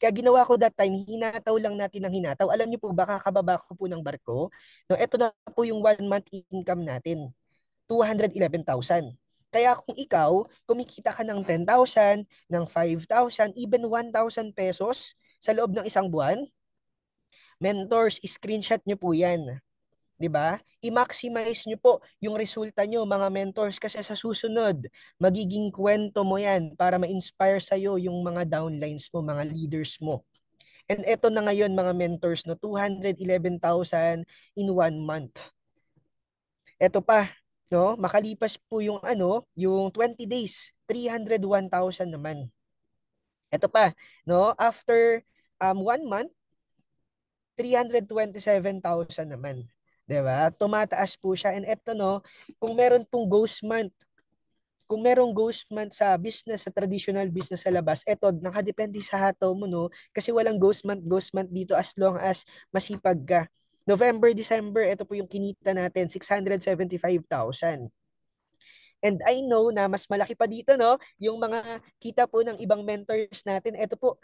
Kaya ginawa ko that time, hinataw lang natin ng hinataw. Alam niyo po, baka kababa ko po ng barko. No, ito na po yung 1 month income natin. 211,000. Kaya kung ikaw, kumikita ka ng 10,000, ng 5,000, even 1,000 pesos sa loob ng isang buwan, mentors, screenshot nyo po yan. 'Di ba? I-maximize nyo po yung resulta nyo, mga mentors, kasi sa susunod, magiging kwento mo yan para ma-inspire sa'yo yung mga downlines mo, mga leaders mo. And eto na ngayon, mga mentors, no, 211,000 in 1 month. Eto pa, no? Makalipas po yung 20 days, 301,000 naman. Eto pa, no? After 1 month, 327,000 naman. 'Di ba? Tumataas po siya. And eto no, kung meron pong ghost month, kung merong ghost month sa business, sa traditional business sa labas, eto, nakadepende sa hataw mo, no? Kasi walang ghost month dito as long as masipag ka. November, December, ito po yung kinita natin, 675,000. And I know na mas malaki pa dito, no? Yung mga kita po ng ibang mentors natin. Ito po,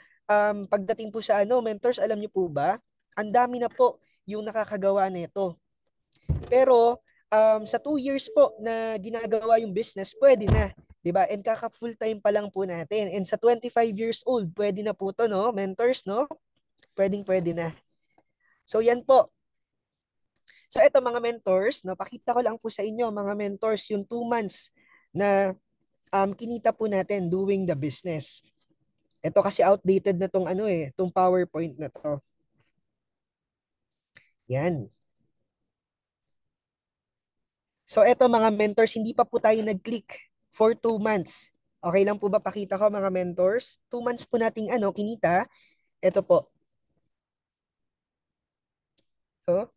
pagdating po sa ano, mentors, alam niyo po ba? Ang dami na po yung nakakagawa nito. Pero sa 2 years po na ginagawa yung business, pwede na. 'Di ba? And kaka full time pa lang po natin. And sa 25 years old, pwede na po to, no? Mentors, no? Pwedeng-pwede na. So yan po. So eto mga mentors, no, pakita ko lang po sa inyo mga mentors yung 2 months na kinita po natin doing the business. Ito kasi outdated na tong ano tong PowerPoint na to. Yan. So eto mga mentors, hindi pa po tayo nag-click for 2 months. Okay lang po ba pakita ko mga mentors? 2 months po nating ano kinita. Ito po. So,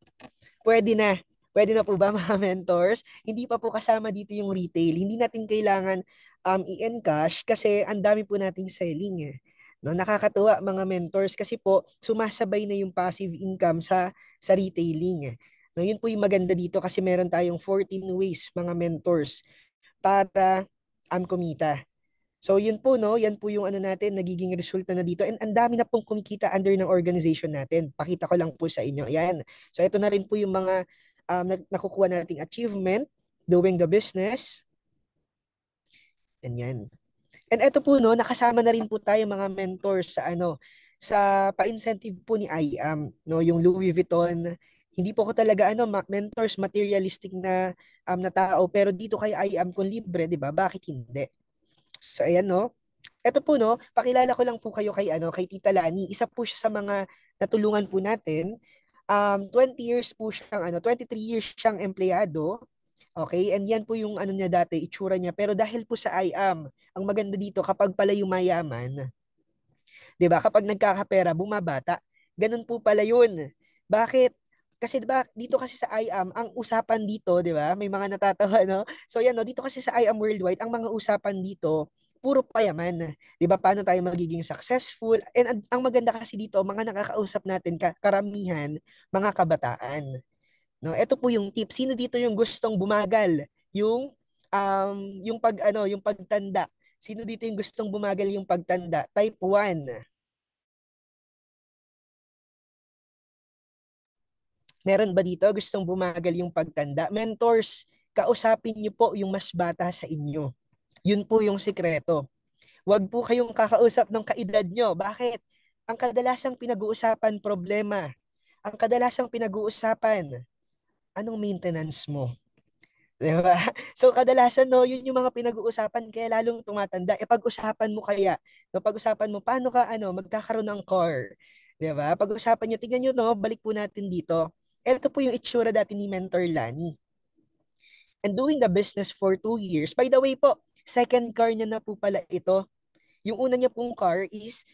pwede na. Pwede na po ba mga mentors? Hindi pa po kasama dito yung retail. Hindi natin kailangan i-encash kasi ang dami po nating selling. No, nakakatuwa mga mentors kasi po sumasabay na yung passive income sa retailing. No, yun po yung maganda dito kasi meron tayong 14 ways mga mentors para kumita. So yun po no, yan po yung ano natin nagiging resulta na dito and ang dami na pong kumikita under ng organization natin. Pakita ko lang po sa inyo. Ayan. So ito na rin po yung mga nakukuha nating achievement doing the business. Ganyan. And ito po no, nakasama na rin po tayo mga mentors sa ano sa pa-incentive po ni IAM, no, yung Louis Vuitton. Hindi po ko talaga ano mentors materialistic na tao pero dito kay IAM kung libre, 'di ba? Bakit hindi? So ayan no. Ito po no, pakilala ko lang po kayo kay ano, kay Tita Lani. Isa po siya sa mga natulungan po natin. 20 years po siyang ano, 23 years siyang empleyado. Okay? And yan po yung ano niya dati, itsura niya. Pero dahil po sa IAM, ang maganda dito kapag pala yung mayaman, 'di ba? Kapag nagkakapera, bumabata. Ganun po pala yun. Bakit? Kasi 'di ba dito kasi sa IAM, ang usapan dito, 'di ba? May mga natatawa no. So yan no, dito kasi sa IAM Worldwide, ang mga usapan dito puro payaman. 'Di ba? Paano tayo magiging successful? And ang maganda kasi dito, mga nakakausap natin karamihan mga kabataan. No, ito po yung tip. Sino dito yung gustong bumagal? Yung pag ano, yung pagtanda. Sino dito yung gustong bumagal yung pagtanda? Type 1. Meron ba dito gustong bumagal yung pagtanda? Mentors, kausapin niyo po yung mas bata sa inyo. Yun po yung sikreto. Huwag po kayong kakausap ng kaedad nyo. Bakit? Ang kadalasang pinag-uusapan problema. Ang kadalasang pinag-uusapan, anong maintenance mo? Diba? So kadalasan no, yun yung mga pinag-uusapan kaya lalong tumatanda. E pag-usapan mo kaya, no, pag-usapan mo paano ka ano, magkakaroon ng car. 'Di ba? Pag-usapan niyo, tingnan niyo no, balik po natin dito. Ito po yung itsura dati ni Mentor Lani. And doing the business for 2 years. By the way po, second car niya na po pala ito. Yung una niya pong car is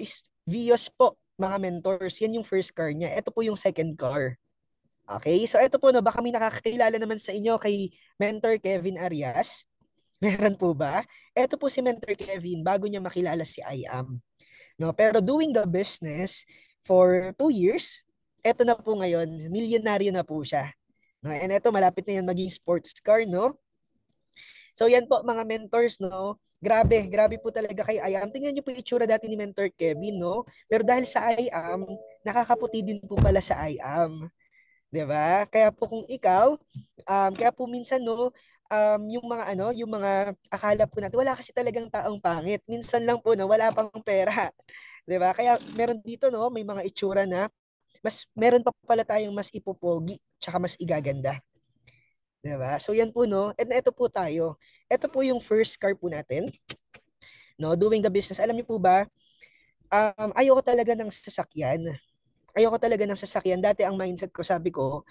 is Vios po, mga mentors. Yan yung first car niya. Ito po yung second car. Okay, so ito po no, baka may nakakakilala naman sa inyo kay Mentor Kevin Arias. Meron po ba? Ito po si Mentor Kevin bago niya makilala si IAM. No, pero doing the business for 2 years, ito na po ngayon, milyonaryo na po siya. No, and ito malapit na yan maging sports car, no? So yan po mga mentors, no? Grabe, grabe po talaga kay IAM. Tingnan niyo po yung itsura dati ni Mentor Kevin, no? Pero dahil sa IAM, nakakaputi din po pala sa IAM. 'Di ba? Kaya po kung ikaw, kaya po minsan no, yung mga ano, yung mga akala po natin, wala kasi talagang taong pangit. Minsan lang po no, wala pang pera. 'Di ba? Kaya meron dito no, may mga itsura na mas meron pa pala tayong mas ipopogi tsaka mas igaganda. 'Di ba? So yan po no. And ito po tayo. Ito po yung first car po natin, no, doing the business. Alam niyo po ba, ayoko talaga ng sasakyan. Ayoko talaga ng sasakyan. Dati ang mindset ko, sabi ko,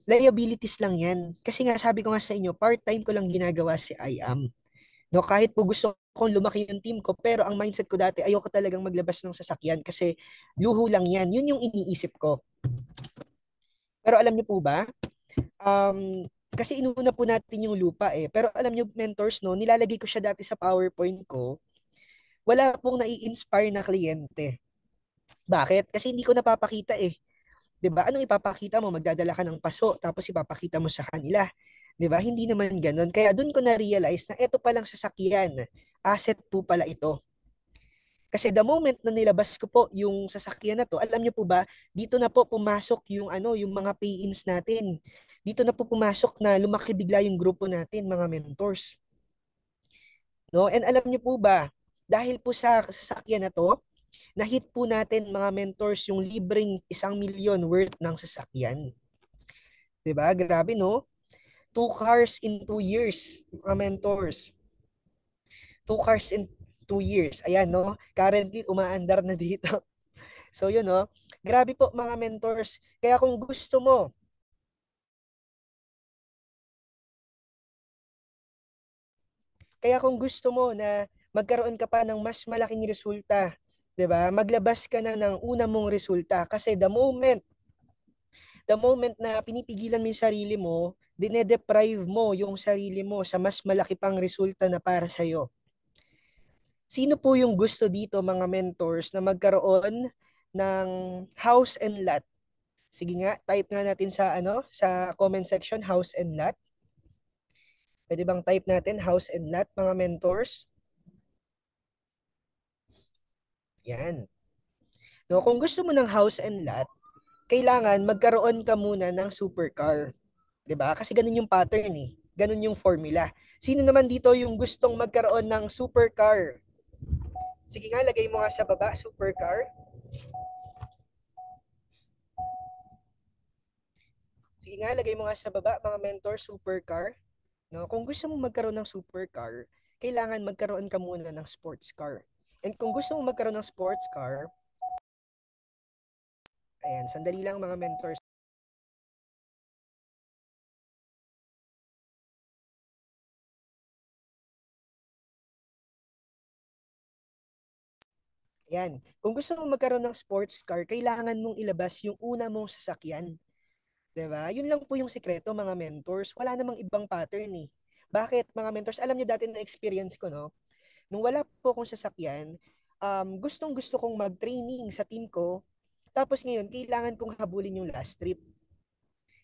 liabilities lang yan. Kasi nga sabi ko nga sa inyo, part-time ko lang ginagawa si IAM. No, kahit po gusto kong lumaki yung team ko, pero ang mindset ko dati, ayoko talagang maglabas ng sasakyan kasi luho lang yan. Yun yung iniisip ko. Pero alam niyo po ba, kasi inuna po natin yung lupa eh. Pero alam niyo, mentors, no, nilalagay ko siya dati sa PowerPoint ko, wala pong nai-inspire na kliyente. Bakit? Kasi hindi ko napapakita eh. 'Di ba? Anong ipapakita mo? Magdadala ka ng paso tapos ipapakita mo sa kanila. 'Di ba? Hindi naman ganoon. Kaya doon ko na-realize na ito palang sasakyan. Asset po pala ito. Kasi the moment na nilabas ko po yung sasakyan na to, alam niyo po ba, dito na po pumasok yung ano, yung mga pay-ins natin. Dito na po pumasok na lumaki bigla yung grupo natin, mga mentors. No? And alam niyo po ba, dahil po sa sasakyan na to, na-hit po natin mga mentors yung libreng 1 milyon worth ng sasakyan. 'Di ba? Grabe no? 2 cars in 2 years, mga mentors. 2 cars in 2 years. Ayan no? Currently umaandar na dito. So yun no. Grabe po mga mentors. Kaya kung gusto mo na magkaroon ka pa ng mas malaking resulta, 'di ba? Maglabas ka na ng una mong resulta kasi the moment na pinipigilan mo yung sarili mo, dinedeprive mo yung sarili mo sa mas malaki pang resulta na para sa iyo. Sino po yung gusto dito mga mentors na magkaroon ng house and lot? Sige nga, type nga natin sa sa comment section house and lot. Pwede bang type natin house and lot mga mentors? Yan. No, kung gusto mo ng house and lot, kailangan magkaroon ka muna ng supercar. 'Di ba? Kasi ganun yung pattern eh. Ganun yung formula. Sino naman dito yung gustong magkaroon ng supercar? Sige nga, lagay mo nga sa baba, supercar. Sige nga, lagay mo nga sa baba, mga mentor, supercar. No? Kung gusto mo magkaroon ng supercar, kailangan magkaroon ka muna ng sports car. And kung gusto mo magkaroon ng sports car, ayan, sandali lang mga mentors. Ayan, kung gusto mo magkaroon ng sports car, kailangan mong ilabas yung una mong sasakyan. 'Di ba? Yun lang po yung sikreto mga mentors. Wala namang ibang pattern eh. Bakit mga mentors? Alam niyo dati na experience ko, no? Nung wala po akong sasakyan, gustong gusto kong mag-training sa team ko. Tapos ngayon, kailangan kong habulin yung last trip.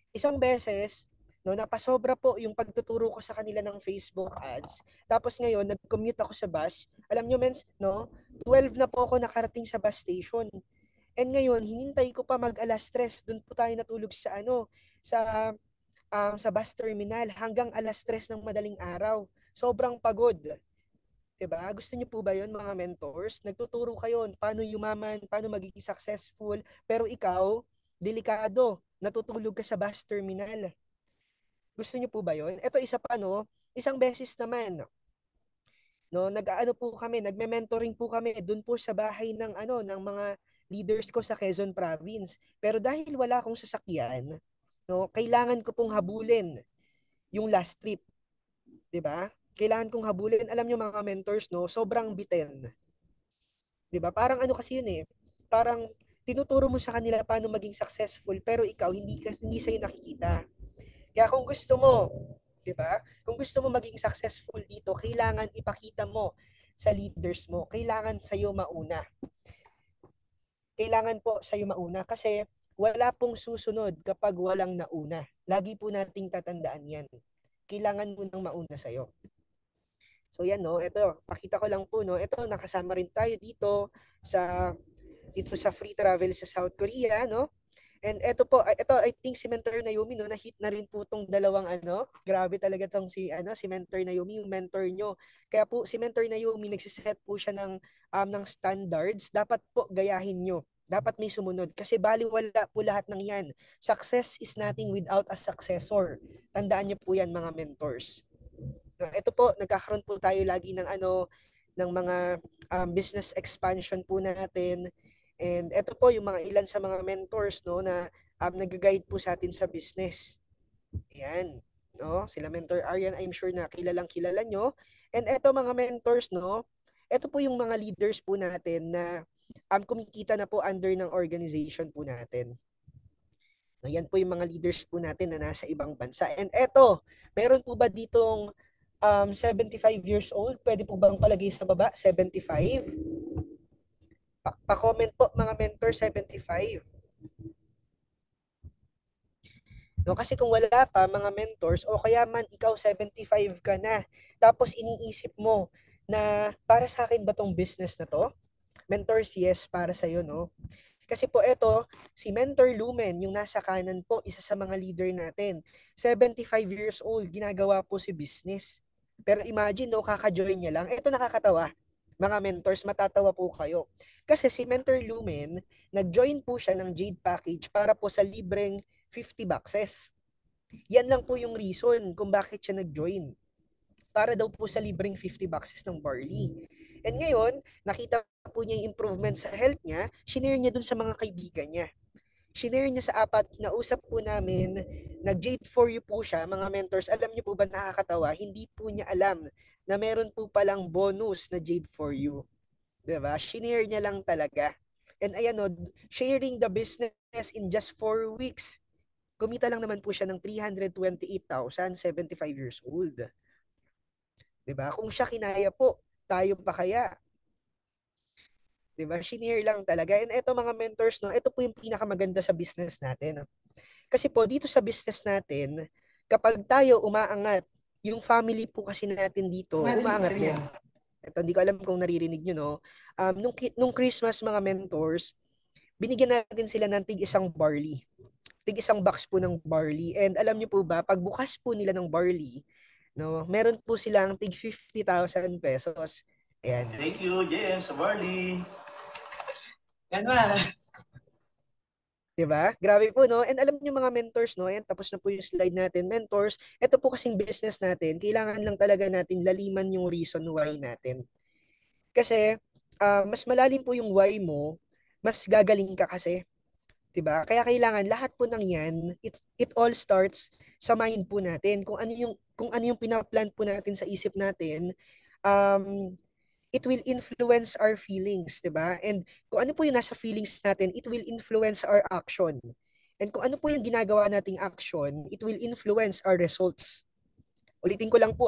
Isang beses, no, napasobra po yung pagtuturo ko sa kanila ng Facebook ads. Tapos ngayon, nag-commute ako sa bus. Alam nyo, mens, no, 12 na po ako nakarating sa bus station. And ngayon, hinintay ko pa mag-alas 3. Doon po tayo natulog sa sa sa bus terminal hanggang alas 3 ng madaling araw. Sobrang pagod. 'Di ba? Gusto niyo po ba 'yon mga mentors? Nagtuturo kayo paano yumaman, paano maging successful, pero ikaw, delikado, natutulog ka sa bus terminal. Gusto niyo po ba 'yon? Ito isa pa no, isang beses naman, no, nag-aano po kami, nagme-mentoring po kami doon po sa bahay ng ng mga leaders ko sa Quezon Province. Pero dahil wala akong sasakyan, no, kailangan ko pong habulin yung last trip, 'di ba? Kailangan kong habulin. Alam niyo mga mentors, no, sobrang biten. 'Di ba? Parang ano kasi yun eh. Parang tinuturo mo sa kanila paano maging successful pero ikaw hindi sa'yo nakikita. Kaya kung gusto mo, 'di ba? Kung gusto mo maging successful dito, kailangan ipakita mo sa leaders mo. Kailangan sa'yo mauna. Kailangan po sa'yo mauna kasi wala pong susunod kapag walang nauna. Lagi po nating tatandaan 'yan. Kailangan mo nang mauna sa'yo. So yan no, ito, pakita ko lang po no. Ito nakasama rin tayo dito sa free travel sa South Korea no. And ito I think si Mentor Naomi no, na-hit na rin po tong dalawang grabe talaga tong si Mentor Naomi, yung mentor nyo. Kaya po si Mentor Naomi nagsiset po siya ng standards, dapat po gayahin nyo. Dapat may sumunod kasi baliwala po lahat ng yan. Success is nothing without a successor. Tandaan niyo po yan mga mentors. Ito po, nagkakaroon po tayo lagi ng mga business expansion po natin. And ito po yung mga ilan sa mga mentors no na nag-guide po sa atin sa business. Ayan. no? Sila Mentor Aryan, I'm sure na kilalang kilala nyo. And eto mga mentors, no? Ito po yung mga leaders po natin na kumikita na po under ng organization po natin. No, yan po yung mga leaders po natin na nasa ibang bansa. And eto, meron po ba ditong 75 years old? Pwede po bang palagay sa baba? 75? Pa-comment po mga mentor, 75. No, kasi kung wala pa mga mentors o kaya man ikaw 75 ka na, tapos iniisip mo na para sa akin ba tong business na to? Mentors, yes, para sa iyo, no? Kasi po ito, si Mentor Lumen, yung nasa kanan po, isa sa mga leader natin. 75 years old, ginagawa po si business. Pero imagine, no, kaka-join niya lang. Ito nakakatawa. Mga mentors, matatawa po kayo. Kasi si Mentor Lumen, nag-join po siya ng Jade Package para po sa libreng 50 boxes. Yan lang po yung reason kung bakit siya nag-join. Para daw po sa libreng 50 boxes ng barley. And ngayon, nakita po niya yung improvement sa health niya, shinare niya dun sa mga kaibigan niya. Shinare niya sa apat, kinausap po namin, nag-Jade for you po siya, mga mentors. Alam niyo po ba nakakatawa? Hindi po niya alam na meron po palang bonus na Jade for you. Diba? Shinare niya lang talaga. And ayan o, sharing the business in just 4 weeks. Kumita lang naman po siya ng 328,000, 75 years old. Diba? Kung siya kinaya po, tayo pa kaya? Diba? Shinare lang talaga. And eto mga mentors, no, ito po yung pinakamaganda sa business natin. Kasi po, dito sa business natin, kapag tayo umaangat, yung family po kasi natin dito, umaangat din. Ito, hindi ko alam kung naririnig nyo, no? Nung Christmas, mga mentors, binigyan natin sila ng tig-isang barley. Tig-isang box po ng barley. And alam nyo po ba, pagbukas po nila ng barley, no, meron po silang tig 50,000 pesos. Ayan. Thank you, James, sa barley. Yan ba? Diba? Grabe po, no? And alam niyo mga mentors, no? Ayan, tapos na po yung slide natin. Mentors, ito po kasing business natin, kailangan lang talaga natin laliman yung reason why natin. Kasi, mas malalim po yung why mo, mas gagaling ka kasi. Diba? Kaya kailangan lahat po ng yan, it all starts sa mind po natin. Kung ano yung pinaplan po natin sa isip natin, um, it will influence our feelings, 'di ba? And kung ano po yung nasa feelings natin, it will influence our action. And kung ano po yung ginagawa nating action, it will influence our results. Ulitin ko lang po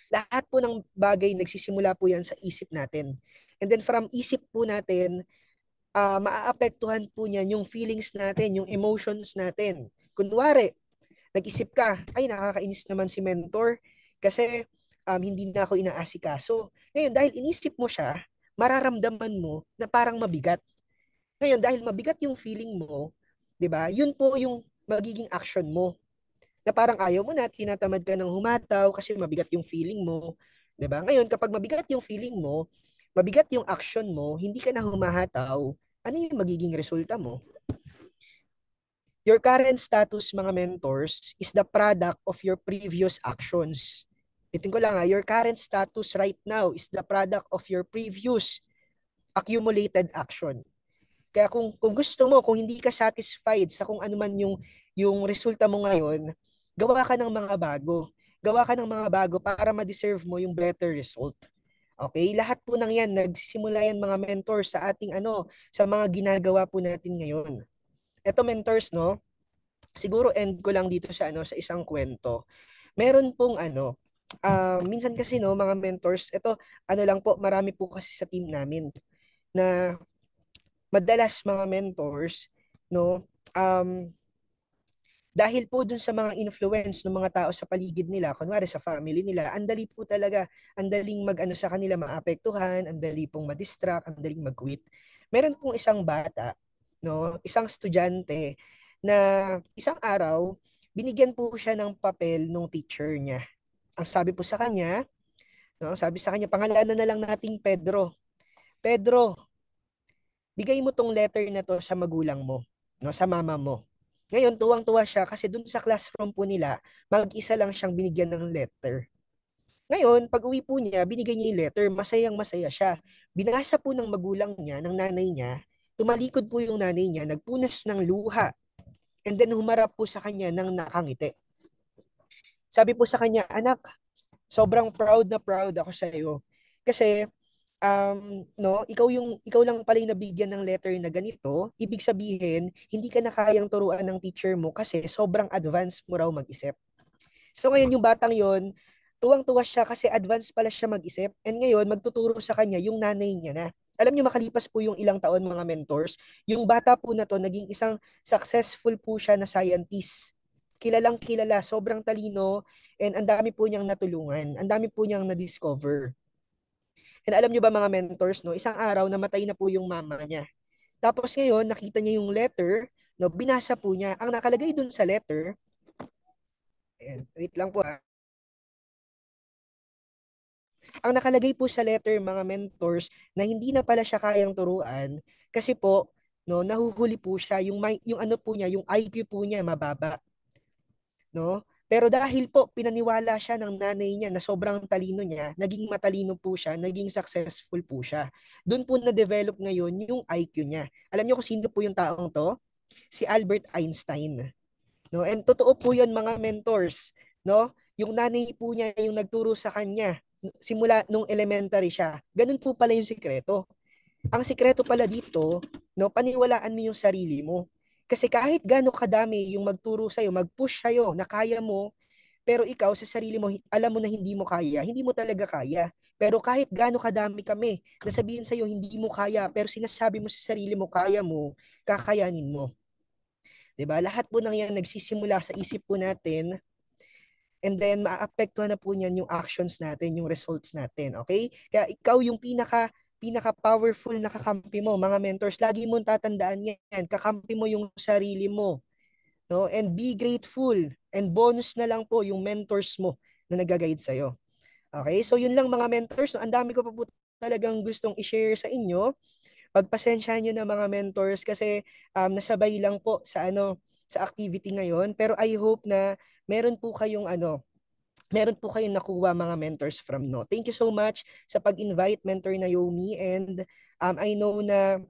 lahat po ng bagay nagsisimula po yan sa isip natin. And then from isip po natin, maaapektuhan po niyan yung feelings natin, yung emotions natin. Kunwari, nag-isip ka, ay nakakainis naman si mentor kasi hindi na ako inaasikaso. Ngayon, dahil inisip mo siya, mararamdaman mo na parang mabigat. Ngayon, dahil mabigat yung feeling mo, 'di ba? Yun po yung magiging action mo. Na parang ayaw mo na, tinatamad ka ng humataw kasi mabigat yung feeling mo, 'di ba? Ngayon, kapag mabigat yung feeling mo, mabigat yung action mo, hindi ka na humahataw, ano yung magiging resulta mo? Your current status, mga mentors, is the product of your previous actions. Itin ko lang your current status right now is the product of your previous accumulated action. Kaya kung gusto mo, kung hindi ka satisfied sa kung ano man yung resulta mo ngayon, gawa ka ng mga bago. Gawa ka ng mga bago para ma-deserve mo yung better result. Okay? Lahat po ng yan, nagsisimula yan mga mentors sa ating sa mga ginagawa po natin ngayon. Ito mentors, no? Siguro end ko lang dito sa sa isang kwento. Meron pong minsan kasi no mga mentors, ito lang po, marami po kasi sa team namin na madalas mga mentors no dahil po dun sa mga influence ng mga tao sa paligid nila, kunwari sa family nila, ang dali po talaga, ang daling sa kanila maapektuhan, ang dali pong madistract, ang daling mag-quit. Meron pong isang bata, no, isang estudyante na isang araw, binigyan po siya ng papel ng teacher niya. Ang sabi po sa kanya, no, sabi sa kanya, pangalanan na lang nating Pedro. Pedro, bigay mo tong letter na to sa magulang mo, no, sa mama mo. Ngayon, tuwang-tuwa siya kasi dun sa classroom po nila, mag-isa lang siyang binigyan ng letter. Ngayon, pag uwi po niya, binigay niya yung letter, masayang-masaya siya. Binasa po ng magulang niya, ng nanay niya, tumalikod po yung nanay niya, nagpunas ng luha, and then humarap po sa kanya ng nakangiti. Sabi po sa kanya, anak, sobrang proud na proud ako sa iyo. Kasi no, ikaw lang pala yung nabigyan ng letter na ganito, ibig sabihin, hindi ka na kayang turuan ng teacher mo kasi sobrang advanced mo raw mag-isip. So ngayon yung batang yon, tuwang-tuwa siya kasi advanced pala siya mag-isip. And ngayon, magtuturo sa kanya yung nanay niya na. Alam niyo, makalipas po yung ilang taon mga mentors, yung bata po na to, naging isang successful po siya na scientist. Kilalang kilala, sobrang talino, and ang dami po niyang natulungan. Ang dami po niyang na-discover. And alam niyo ba mga mentors, no, isang araw namatay na po yung mama niya. Tapos ngayon, nakita niya yung letter, no, binasa po niya. Ang nakalagay dun sa letter, wait lang po ha. Ang nakalagay po sa letter mga mentors na hindi na pala siya kayang turuan kasi po no nahuhuli po siya yung ano po niya, yung IQ po niya mababa, no? Pero dahil po pinaniwala siya ng nanay niya na sobrang talino niya, naging matalino po siya, naging successful po siya. Doon po na-develop ngayon yung IQ niya. Alam niyo kung sino po yung taong to? Si Albert Einstein. No? And totoo po 'yon mga mentors, no? Yung nanay po niya yung nagturo sa kanya simula nung elementary siya. Ganun po pala yung sikreto. Ang sikreto pala dito, no, paniwalaan mo yung sarili mo. Kasi kahit gaano kadami yung magturo sa'yo, mag-push sa'yo na kaya mo, pero ikaw sa sarili mo, alam mo na hindi mo kaya, hindi mo talaga kaya. Pero kahit gaano kadami kami, nasabihin sa'yo hindi mo kaya, pero sinasabi mo sa sarili mo, kaya mo, kakayanin mo. 'Di ba? Lahat po ng yan nagsisimula sa isip po natin, and then maapektuhan na po niyan yung actions natin, yung results natin, okay? Kaya ikaw yung pinaka powerful na kakampi mo, mga mentors, lagi mong tatandaan yan, kakampi mo yung sarili mo, no? And be grateful, and bonus na lang po yung mentors mo na nag-guide sa'yo. Okay? So yun lang mga mentors, no? Ang dami ko pa po talagang gustong i-share sa inyo. Pagpasensya nyo na mga mentors kasi nasabay lang po sa sa activity ngayon, pero I hope na meron po kayong meron po kayong nakuha mga mentors from no. Thank you so much sa pag-invite Mentor Naomi, and I know na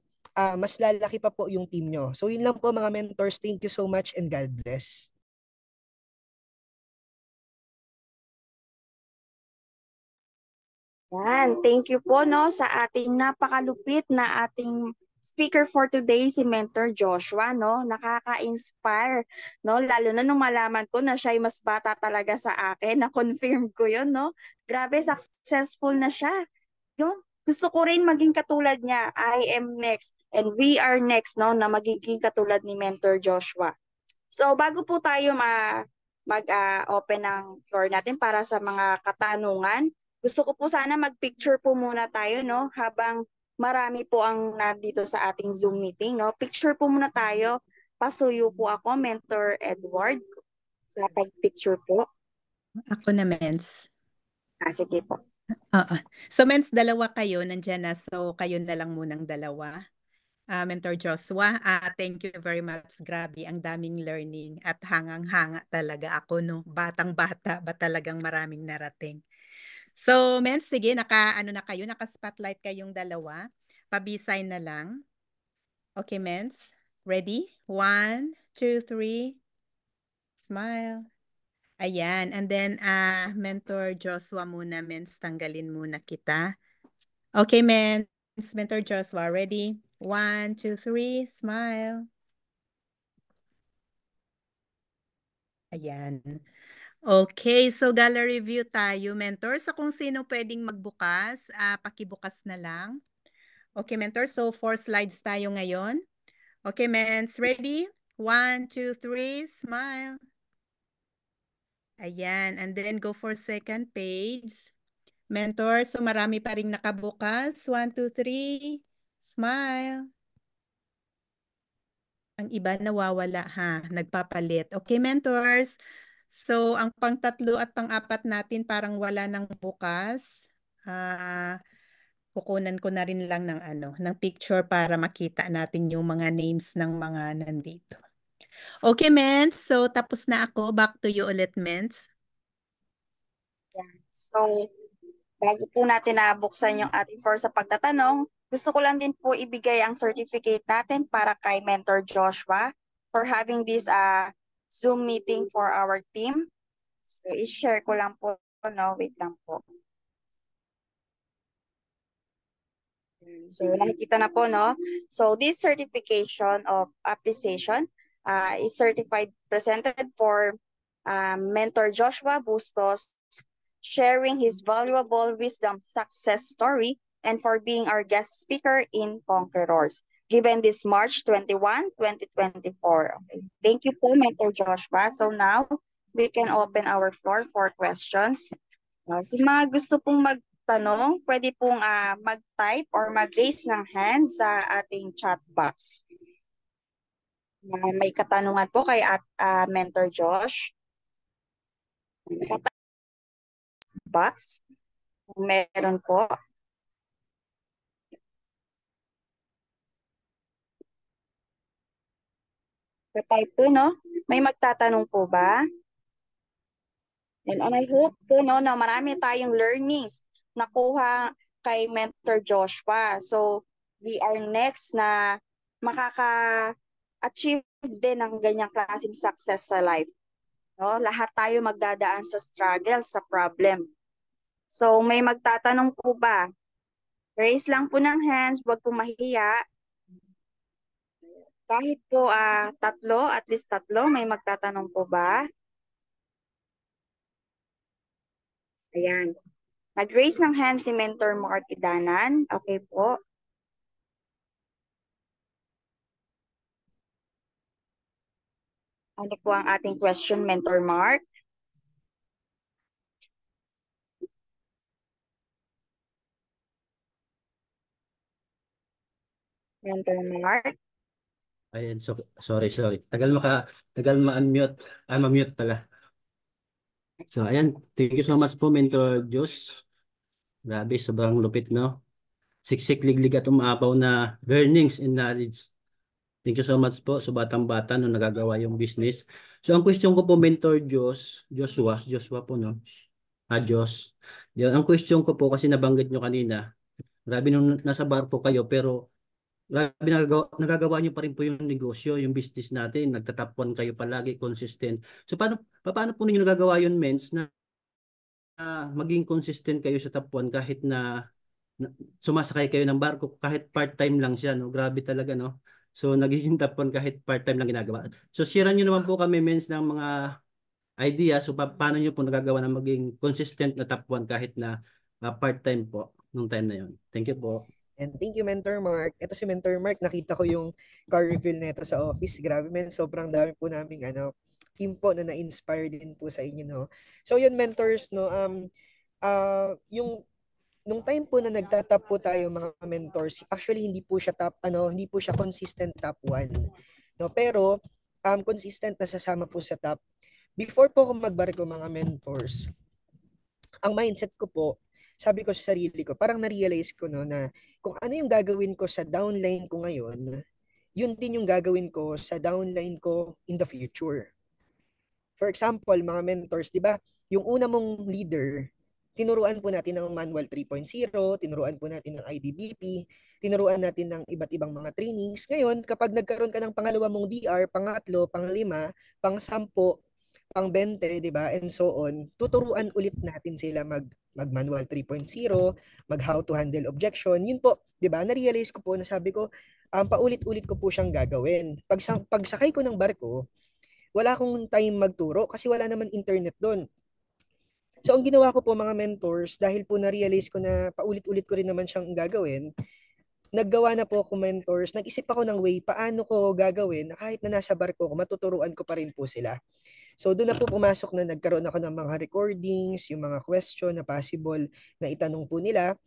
mas lalaki pa po yung team nyo. So yun lang po mga mentors. Thank you so much and God bless. Yan, thank you po no sa ating napakalupit na ating speaker for today, si Mentor Joshua, no? Nakaka-inspire, no? Lalo na nung malaman ko na siya ay mas bata talaga sa akin, na-confirm ko yun, no? Grabe, successful na siya. Yun, gusto ko rin maging katulad niya. I am next and we are next, no? Na magiging katulad ni Mentor Joshua. So, bago po tayo mag-open ng floor natin para sa mga katanungan, gusto ko po sana mag-picture po muna tayo, no? Habang marami po ang nandito sa ating Zoom meeting, no? Picture po muna tayo. Pasuyo po ako, Mentor Edward, sa pag-picture po. Ako na, Mens. Sige po. Oo. So, Mens, dalawa kayo. Nandiyan na. So, kayo na lang munang dalawa. Mentor Joshua, thank you very much. Grabe, ang daming learning at hangang-hanga talaga ako, no? Batang-bata ba talagang maraming narating. So, Mens, sige, ano na kayo, naka-spotlight kayong dalawa. Pabisay na lang. Okay, Mens. Ready? 1, 2, 3. Smile. Ayan. And then, Mentor Joshua muna, Mens. Tanggalin muna kita. Okay, Mens. Mentor Joshua, ready? 1, 2, 3. Smile. Ayan. Okay, so gallery view tayo, Mentor. So kung sino pwedeng magbukas, pakibukas na lang. Okay, Mentor. So 4 slides tayo ngayon. Okay, Mens. Ready? 1, 2, 3. Smile. Ayan. And then go for second page. Mentor, so marami pa rin nakabukas. 1, 2, 3. Smile. Ang iba nawawala ha, nagpapalit. Okay, mentors. So, ang pang-tatlo at pang-apat natin parang wala nang bukas. Kukunan ko na rin lang ng ng picture para makita natin yung mga names ng mga nandito. Okay, Mens. So, tapos na ako. Back to you ulit, Mens. So, bago po natin nabuksan yung ating floor sa pagtatanong, gusto ko lang din po ibigay ang certificate natin para kay Mentor Joshua for having this Zoom meeting for our team. So, i-share ko lang po, no? Wait lang po. So, nakikita na po, no? So, this certification of appreciation is certified, presented for Mentor Joshua Bustos, sharing his valuable wisdom success story, and for being our guest speaker in Conquerors, given this March 21, 2024. Okay. Thank you po, Mentor Joshua. So now, we can open our floor for questions. So mga gusto pong magtanong, pwede pong mag-type or mag-raise ng hand sa ating chat box. May katanungan po kay Mentor Josh. Box. Meron po. Pa-type po, no? May magtatanong po ba? And I hope po, no, na marami tayong learnings nakuha kay Mentor Joshua. So, we are next na makaka-achieve din ng ganyang klaseng success sa life. No? Lahat tayo magdadaan sa struggle, sa problem. So, may magtatanong po ba? Raise lang po ng hands, huwag po mahiya. Kahit po tatlo, at least tatlo, may magtatanong po ba? Ayan. Mag-raise ng hand si Mentor Mark Idanan. Okay po. Ano po ang ating question, Mentor Mark? Mentor Mark? Ayan, so, sorry. Tagal ma-unmute. Ma-mute pala. So, ayan. Thank you so much po, Mentor Josh. Grabe, sobrang lupit, no? Siksik, liglig at umaapaw na learnings and knowledge. Thank you so much po sa batang-bata no nagagawa yung business. So, ang question ko po, Mentor Joshua po, no? Josh. Yan, ang question ko po, kasi nabanggit nyo kanina, grabe nung nasa barko kayo, pero grabe nagagawa niyo pa rin po yung negosyo, yung business natin. Nagtatapon kayo palagi, consistent. So paano po ninyo nagagawa yun, Mens, na maging consistent kayo sa top 1 kahit na sumasakay kayo ng barko, kahit part-time lang siya, no? Grabe talaga, no? So nagiging top 1 kahit part-time lang ginagawa. So share niyo naman po kami, Mens, ng mga idea. So paano niyo po nagagawa na maging consistent na top 1 kahit na part-time po nung time na yun. Thank you po. And thank you, Mentor Mark. Ito si Mentor Mark, nakita ko yung car reveal nito sa office. Grabe, men, sobrang dami po naming team po na na-inspire din po sa inyo, no. So yun, mentors, no, yung nung time po na nagtatap po tayo mga mentors, actually hindi po siya consistent top 1. No, pero consistent na sasama po sa top. Before po ako magbarko mga mentors, ang mindset ko po, sabi ko sa sarili ko, parang na-realize ko no na kung ano yung gagawin ko sa downline ko ngayon, yun din yung gagawin ko sa downline ko in the future. For example, mga mentors, di ba, yung una mong leader, tinuruan po natin ng Manual 3.0, tinuruan po natin ng IDBP, tinuruan natin ng iba't ibang mga trainings. Ngayon, kapag nagkaroon ka ng pangalawa mong DR, pangatlo, panglima, pang-10, pang-20, di ba, and so on, tuturuan ulit natin sila mag-Manual 3.0, mag how to handle objection. Yun po, di ba, na-realize ko po na sabi ko, paulit-ulit ko po siyang gagawin. Pagsakay ko ng barko, wala akong time magturo kasi wala naman internet doon. So ang ginawa ko po mga mentors, dahil po na-realize ko na paulit-ulit ko rin naman siyang gagawin, naggawa na po ako mentors, nag-isip ako ng way paano ko gagawin na kahit na nasa barko ko, matuturuan ko pa rin po sila. So doon na po pumasok na nagkaroon ako ng mga recordings, yung mga question na possible na itanong po nila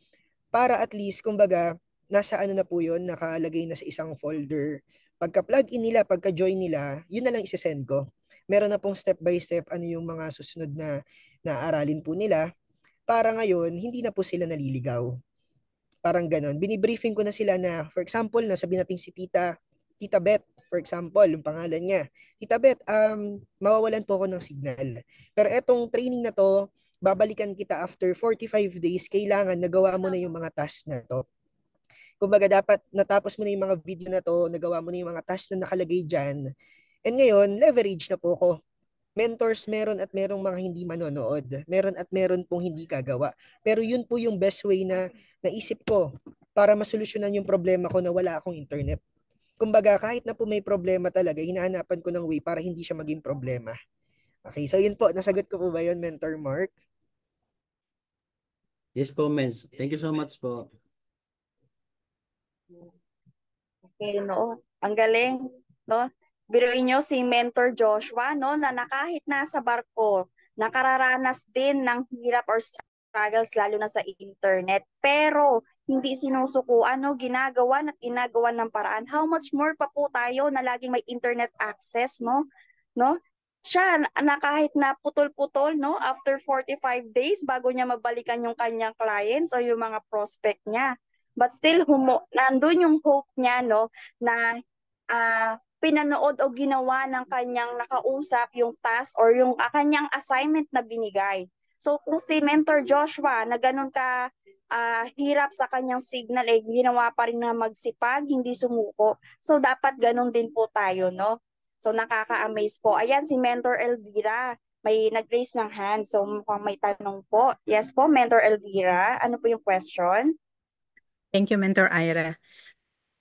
para at least, kumbaga, nasa ano na po yun, nakalagay na sa isang folder. Pagka-plug in nila, pagka-join nila, yun na lang isesend ko. Meron na pong step by step ano yung mga susunod na naaralin po nila para ngayon, hindi na po sila naliligaw. Parang ganon. Binibriefing ko na sila na, for example, nasabi natin si Tita Beth, for example, yung pangalan niya. Tita Beth, mawawalan po ako ng signal. Pero etong training na to, babalikan kita after 45 days, kailangan nagawa mo na yung mga tasks na to. Kumbaga dapat natapos mo na yung mga video na to, nagawa mo na yung mga tasks na nakalagay dyan. And ngayon, leverage na po ako. mentors meron at merong mga hindi manonood. Meron at meron pong hindi gagawa. Pero yun po yung best way na naisip ko para masolusyonan yung problema ko na wala akong internet. Kumbaga, kahit na po may problema talaga, hinahanapan ko ng way para hindi siya maging problema. Okay, so yun po. Nasagot ko po ba yun, Mentor Mark? Yes po, Mens. Thank you so much po. Okay, no? Ang galing, no? Biruin nyo si Mentor Joshua, no, na kahit nasa barko, nakararanas din ng hirap or struggles lalo na sa internet. Pero hindi sinusukuan, no, ginagawa at ginagawa ng paraan. How much more pa po tayo na laging may internet access, no? No? Siya na kahit na putol-putol, no, after 45 days bago niya mabalikan yung kanyang clients o yung mga prospect niya. But still, nandun yung hope niya, no, na pinanood o ginawa ng kanyang nakausap yung task or yung kanyang assignment na binigay. So kung si Mentor Joshua na ganun ka hirap sa kanyang signal, ginawa pa rin na magsipag, hindi sumuko. So dapat ganun din po tayo, no? So nakaka-amaze po. Ayan si Mentor Elvira, may nag-raise ng hand. So mukhang may tanong po. Yes po, Mentor Elvira. Ano po yung question? Thank you, Mentor Ira.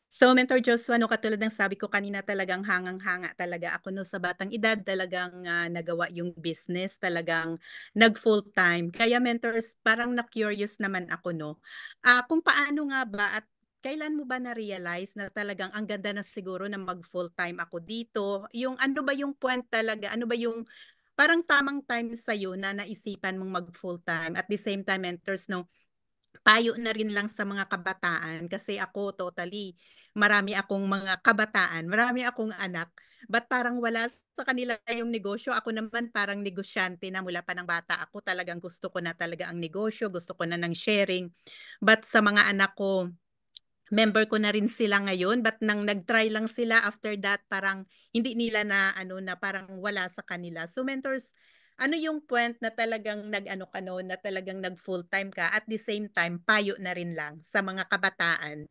So, Mentor Joshua, no, katulad ng sabi ko kanina, talagang hangang-hanga talaga ako no, sa batang edad, talagang nagawa yung business, talagang nag-full-time. Kaya mentors, parang na-curious naman ako, no? Kung paano nga ba at kailan mo ba na-realize na talagang ang ganda na siguro na mag-full-time ako dito? Yung ano ba yung point talaga? Ano ba yung parang tamang time sa'yo na naisipan mong mag-full-time? At the same time, mentors, no, payo na rin lang sa mga kabataan kasi ako totally marami akong mga kabataan, marami akong anak, but parang wala sa kanila yung negosyo. Ako naman parang negosyante na mula pa ng bata ako, talagang gusto ko na talaga ang negosyo, gusto ko na ng sharing. But sa mga anak ko, member ko na rin sila ngayon, but nang nag-try lang sila after that, parang hindi nila na ano na parang wala sa kanila. So mentors, ano yung point na talagang nag-ano ka no, na talagang nag full-time ka at the same time payo na rin lang sa mga kabataan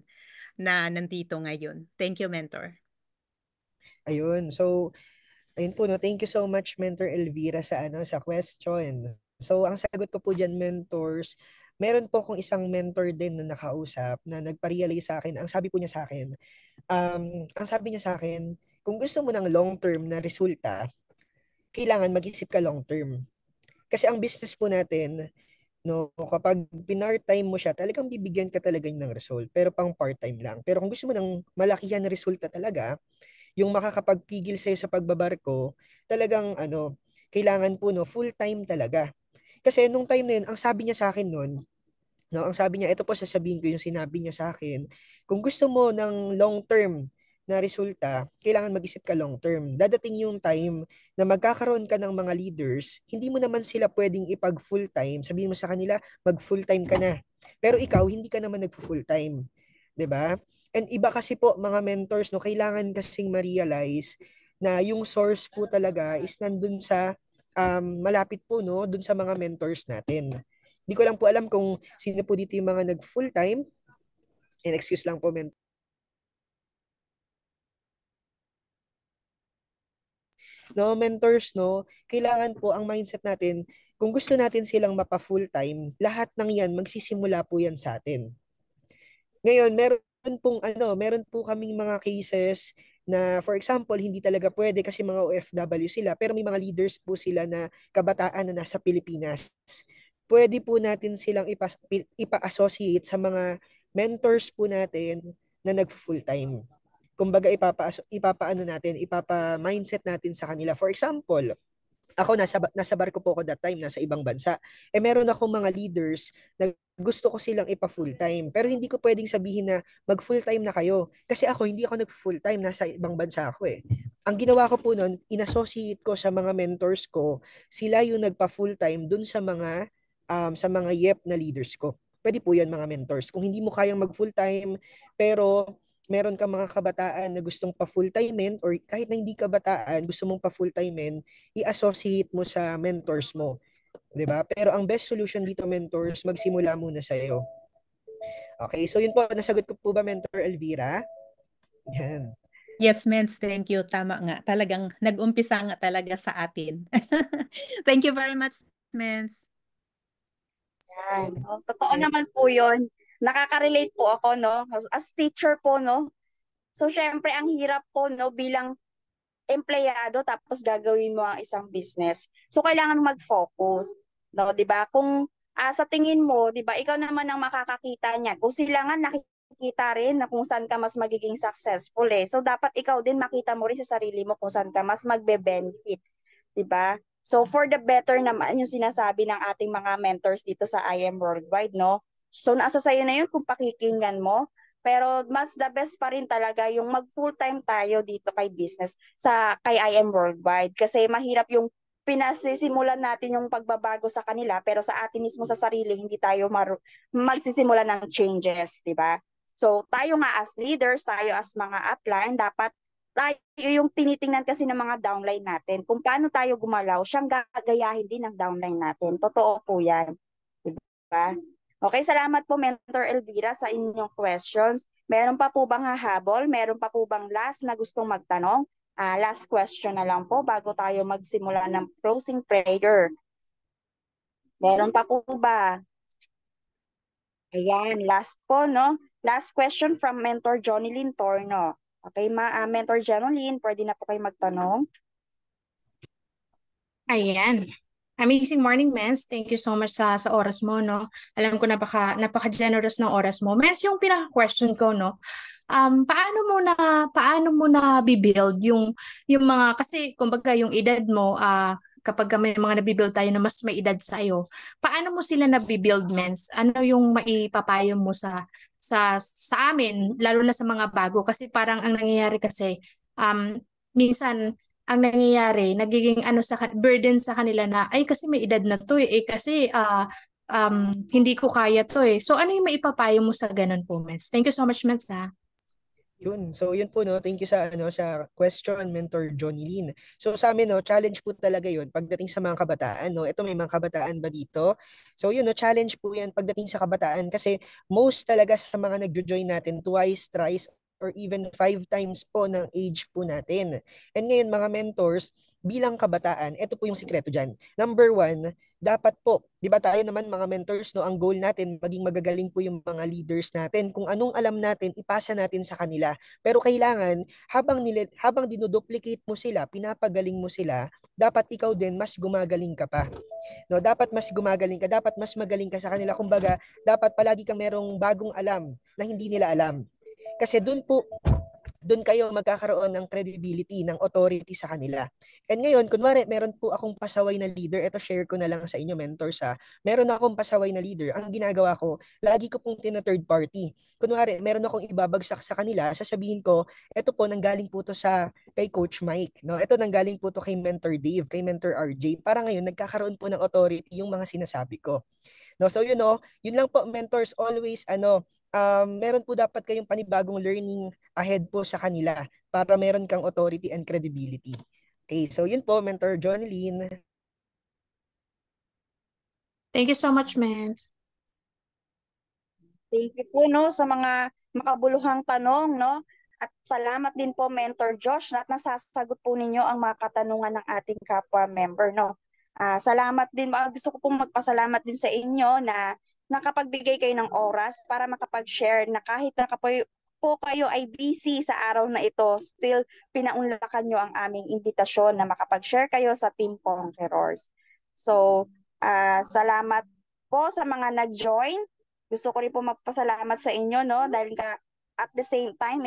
na nandito ngayon. Thank you, mentor. Ayun. So, ayun po, no. Thank you so much, Mentor Elvira, sa question. So, ang sagot ko po dyan, mentors, meron po akong isang mentor din na nakausap na nagpa-realize sa akin. Ang sabi po niya sa akin, ang sabi niya sa akin, kung gusto mo ng long-term na resulta, kailangan mag-isip ka long-term. Kasi ang business po natin, no, kapag pinar-time mo siya, talagang bibigyan ka talaga ng result, pero pang part-time lang. Pero kung gusto mo ng malakihan na resulta talaga, yung makakapagpigil sa'yo sa pagbabarko, talagang kailangan po no, full-time talaga. Kasi nung time na yun, ang sabi niya sa akin noon, no, ang sabi niya, ito po sasabihin ko yung sinabi niya sa akin, kung gusto mo ng long-term na resulta, kailangan mag-isip ka long-term. Dadating yung time na magkakaroon ka ng mga leaders, hindi mo naman sila pwedeng ipag full-time. Sabihin mo sa kanila, mag full-time ka na. Pero ikaw, hindi ka naman nag-full-time. 'Di ba? And iba kasi po mga mentors, no, kailangan kasing ma-realize na yung source po talaga is nandun sa malapit po no, dun sa mga mentors natin. Hindi ko lang po alam kung sino po dito yung mga nag full-time. And excuse lang po, no, mentors, no, kailangan po ang mindset natin, kung gusto natin silang mapa full-time, lahat ng yan, magsisimula po yan sa atin. Ngayon, meron po kaming mga cases na for example, hindi talaga pwede kasi mga OFW sila, pero may mga leaders po sila na kabataan na nasa Pilipinas. Pwede po natin silang ipa-associate sa mga mentors po natin na nag-full-time. Kumbaga ipapaano natin, ipapa-mindset natin sa kanila. For example, ako nasa barko po ako that time, nasa ibang bansa. Meron akong mga leaders na gusto ko silang ipa full time. Pero hindi ko pwedeng sabihin na mag full time na kayo. Kasi ako, hindi ako nag full time, nasa ibang bansa ako eh. Ang ginawa ko po noon, inassociate ko sa mga mentors ko, sila yung nagpa full time dun sa mga YEP na leaders ko. Pwede po yan mga mentors. Kung hindi mo kayang mag full time, pero meron ka mga kabataan na gustong pa full time or kahit na hindi kabataan, gusto mong pa full time i-associate mo sa mentors mo, 'di ba? Pero ang best solution dito, mentors, magsimula muna sa iyo. Okay, so yun po, nasagot ko po ba, Mentor Elvira? Yan. Yes, Mens, thank you. Tama nga. Talagang nag-umpisa nga talaga sa atin. Thank you very much, Mens. Yan. No? Totoo naman po yun. Nakaka-relate po ako, no? As teacher po, no? So, syempre, ang hirap po, no, bilang empleyado tapos gagawin mo ang isang business. So, kailangan mag-focus, no? 'Di ba? Kung sa tingin mo, 'di ba, ikaw naman ang makakakita niyan. Kung sila nga nakikita rin na kung saan ka mas magiging successful eh. So, dapat ikaw din makita mo rin sa sarili mo kung saan ka mas magbe-benefit, 'di ba? So, for the better naman yung sinasabi ng ating mga mentors dito sa IM Worldwide, no? So, nasa sa'yo na yun kung pakikinggan mo. Pero mas the best pa rin talaga yung mag full-time tayo dito kay business kay IM Worldwide kasi mahirap yung pinasisimulan natin yung pagbabago sa kanila pero sa atin mismo sa sarili hindi tayo magsisimula ng changes, di ba? So tayo nga as leaders, tayo as mga upline, dapat tayo yung tinitingnan kasi ng mga downline natin. Kung paano tayo gumalaw, siyang gagayahin din ng downline natin. Totoo po yan. Di ba? Okay, salamat po Mentor Elvira sa inyong questions. Meron pa po bang hahabol? Meron pa po bang last na gustong magtanong? Last question na lang po bago tayo magsimula ng closing prayer. Meron pa po ba? Ayan, last po, no? Last question from Mentor Jonilyn Torno. Okay, Mentor Jonilyn, pwede na po kayo magtanong. Ayan. Amazing morning, Mens. Thank you so much sa oras mo, no? Alam ko napaka-generous ng oras mo. Mens, yung pinaka-question ko, no? Paano mo na bibuild yung mga kasi kumbaga yung edad mo kapag may mga nabibuild tayo na mas may edad sa iyo, paano mo sila nabibuild, Mens? Ano yung maipapayo mo sa amin lalo na sa mga bago kasi parang ang nangyayari kasi minsan ang nangyayari, nagiging burden sa kanila na, ay kasi may edad na to kasi hindi ko kaya to eh. So ano yung maipapayo mo sa ganun po, Mens? Thank you so much, Mens, ha? Yun. So yun po no, thank you sa question Mentor Johnny Lynn. So sa amin no, challenge po talaga yun pagdating sa mga kabataan no. Ito may mga kabataan ba dito? So yun no, challenge po yan pagdating sa kabataan kasi most talaga sa mga nagjo-join natin twice, thrice or even 5 times po ng age po natin. And ngayon mga mentors, bilang kabataan, ito po yung sikreto dyan. Number one, dapat po, di ba tayo naman mga mentors, no, ang goal natin, maging magagaling po yung mga leaders natin. Kung anong alam natin, ipasa natin sa kanila. Pero kailangan, habang dinuduplicate mo sila, pinapagaling mo sila, dapat ikaw din mas gumagaling ka pa. No, dapat mas gumagaling ka, dapat mas magaling ka sa kanila. Kumbaga, dapat palagi kang merong bagong alam na hindi nila alam. Kasi doon kayo magkakaroon ng credibility, ng authority sa kanila. And ngayon, kunwari, meron po akong pasaway na leader. Ito, share ko na lang sa inyo, mentors ha. Meron akong pasaway na leader. Ang ginagawa ko, lagi ko pong third party. Kunwari, meron akong ibabagsak sa kanila, sasabihin ko, ito po, nanggaling po to kay Coach Mike. No? Ito, nanggaling po to kay Mentor Dave, kay Mentor RJ. Para ngayon, nagkakaroon po ng authority yung mga sinasabi ko. No, so yun lang po mentors always meron po dapat kayong panibagong learning ahead po sa kanila para meron kang authority and credibility. Okay, so yun po Mentor Jonilyn. Thank you so much, Mens. Thank you po no sa mga makabuluhang tanong no. At salamat din po Mentor Josh na nasasagot po ninyo ang mga katanungan ng ating kapwa member no. Salamat din, gusto ko pong magpasalamat din sa inyo na nakapagbigay kayo ng oras para makapag-share na kahit po kayo ay busy sa araw na ito, still pinaunlakan nyo ang aming imbitasyon na makapag-share kayo sa Team Conquerors. So, salamat po sa mga nag-join. Gusto ko rin po magpasalamat sa inyo no dahil at the same time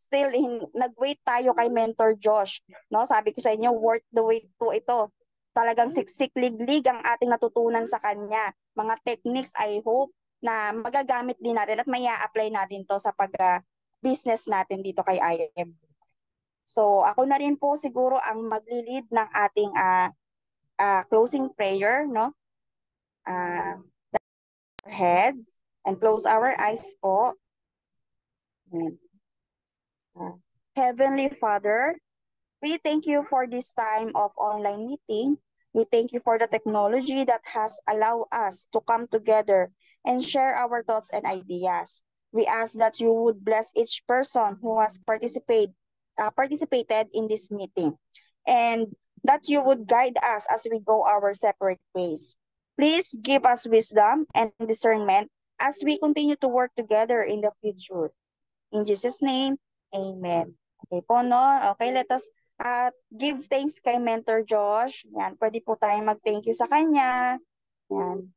still nag-wait tayo kay Mentor Josh no. Sabi ko sa inyo worth the wait po ito. Talagang siksik-liglig ang ating natutunan sa kanya. Mga techniques, I hope, na magagamit din natin at may apply natin to sa pag-business natin dito kay IM. So, ako na rin po siguro ang magli-lead ng ating closing prayer, no? Heads and close our eyes po. Heavenly Father, we thank you for this time of online meeting. We thank you for the technology that has allowed us to come together and share our thoughts and ideas. We ask that you would bless each person who has participated participated in this meeting, and that you would guide us as we go our separate ways. Please give us wisdom and discernment as we continue to work together in the future. In Jesus' name, amen. Okay po, no? Okay, let us give thanks kay Mentor Josh. Yan, pwede po tayong mag-thank you sa kanya. Yan.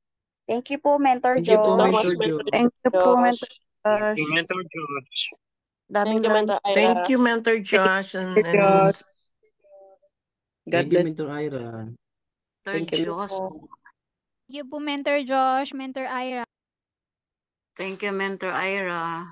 Thank you po, Mentor Thank you po, Josh. Mentor Josh. Thank you po, Mentor Thank Josh. you, Mentor George. Daming Thank you, Mentor Ira. Thank you, Mentor Josh. And Josh. God Thank you, bless. Mentor Ira. Thank you. Diyos. Thank you po, Mentor Josh, Mentor Ira. Thank you, Mentor Ira.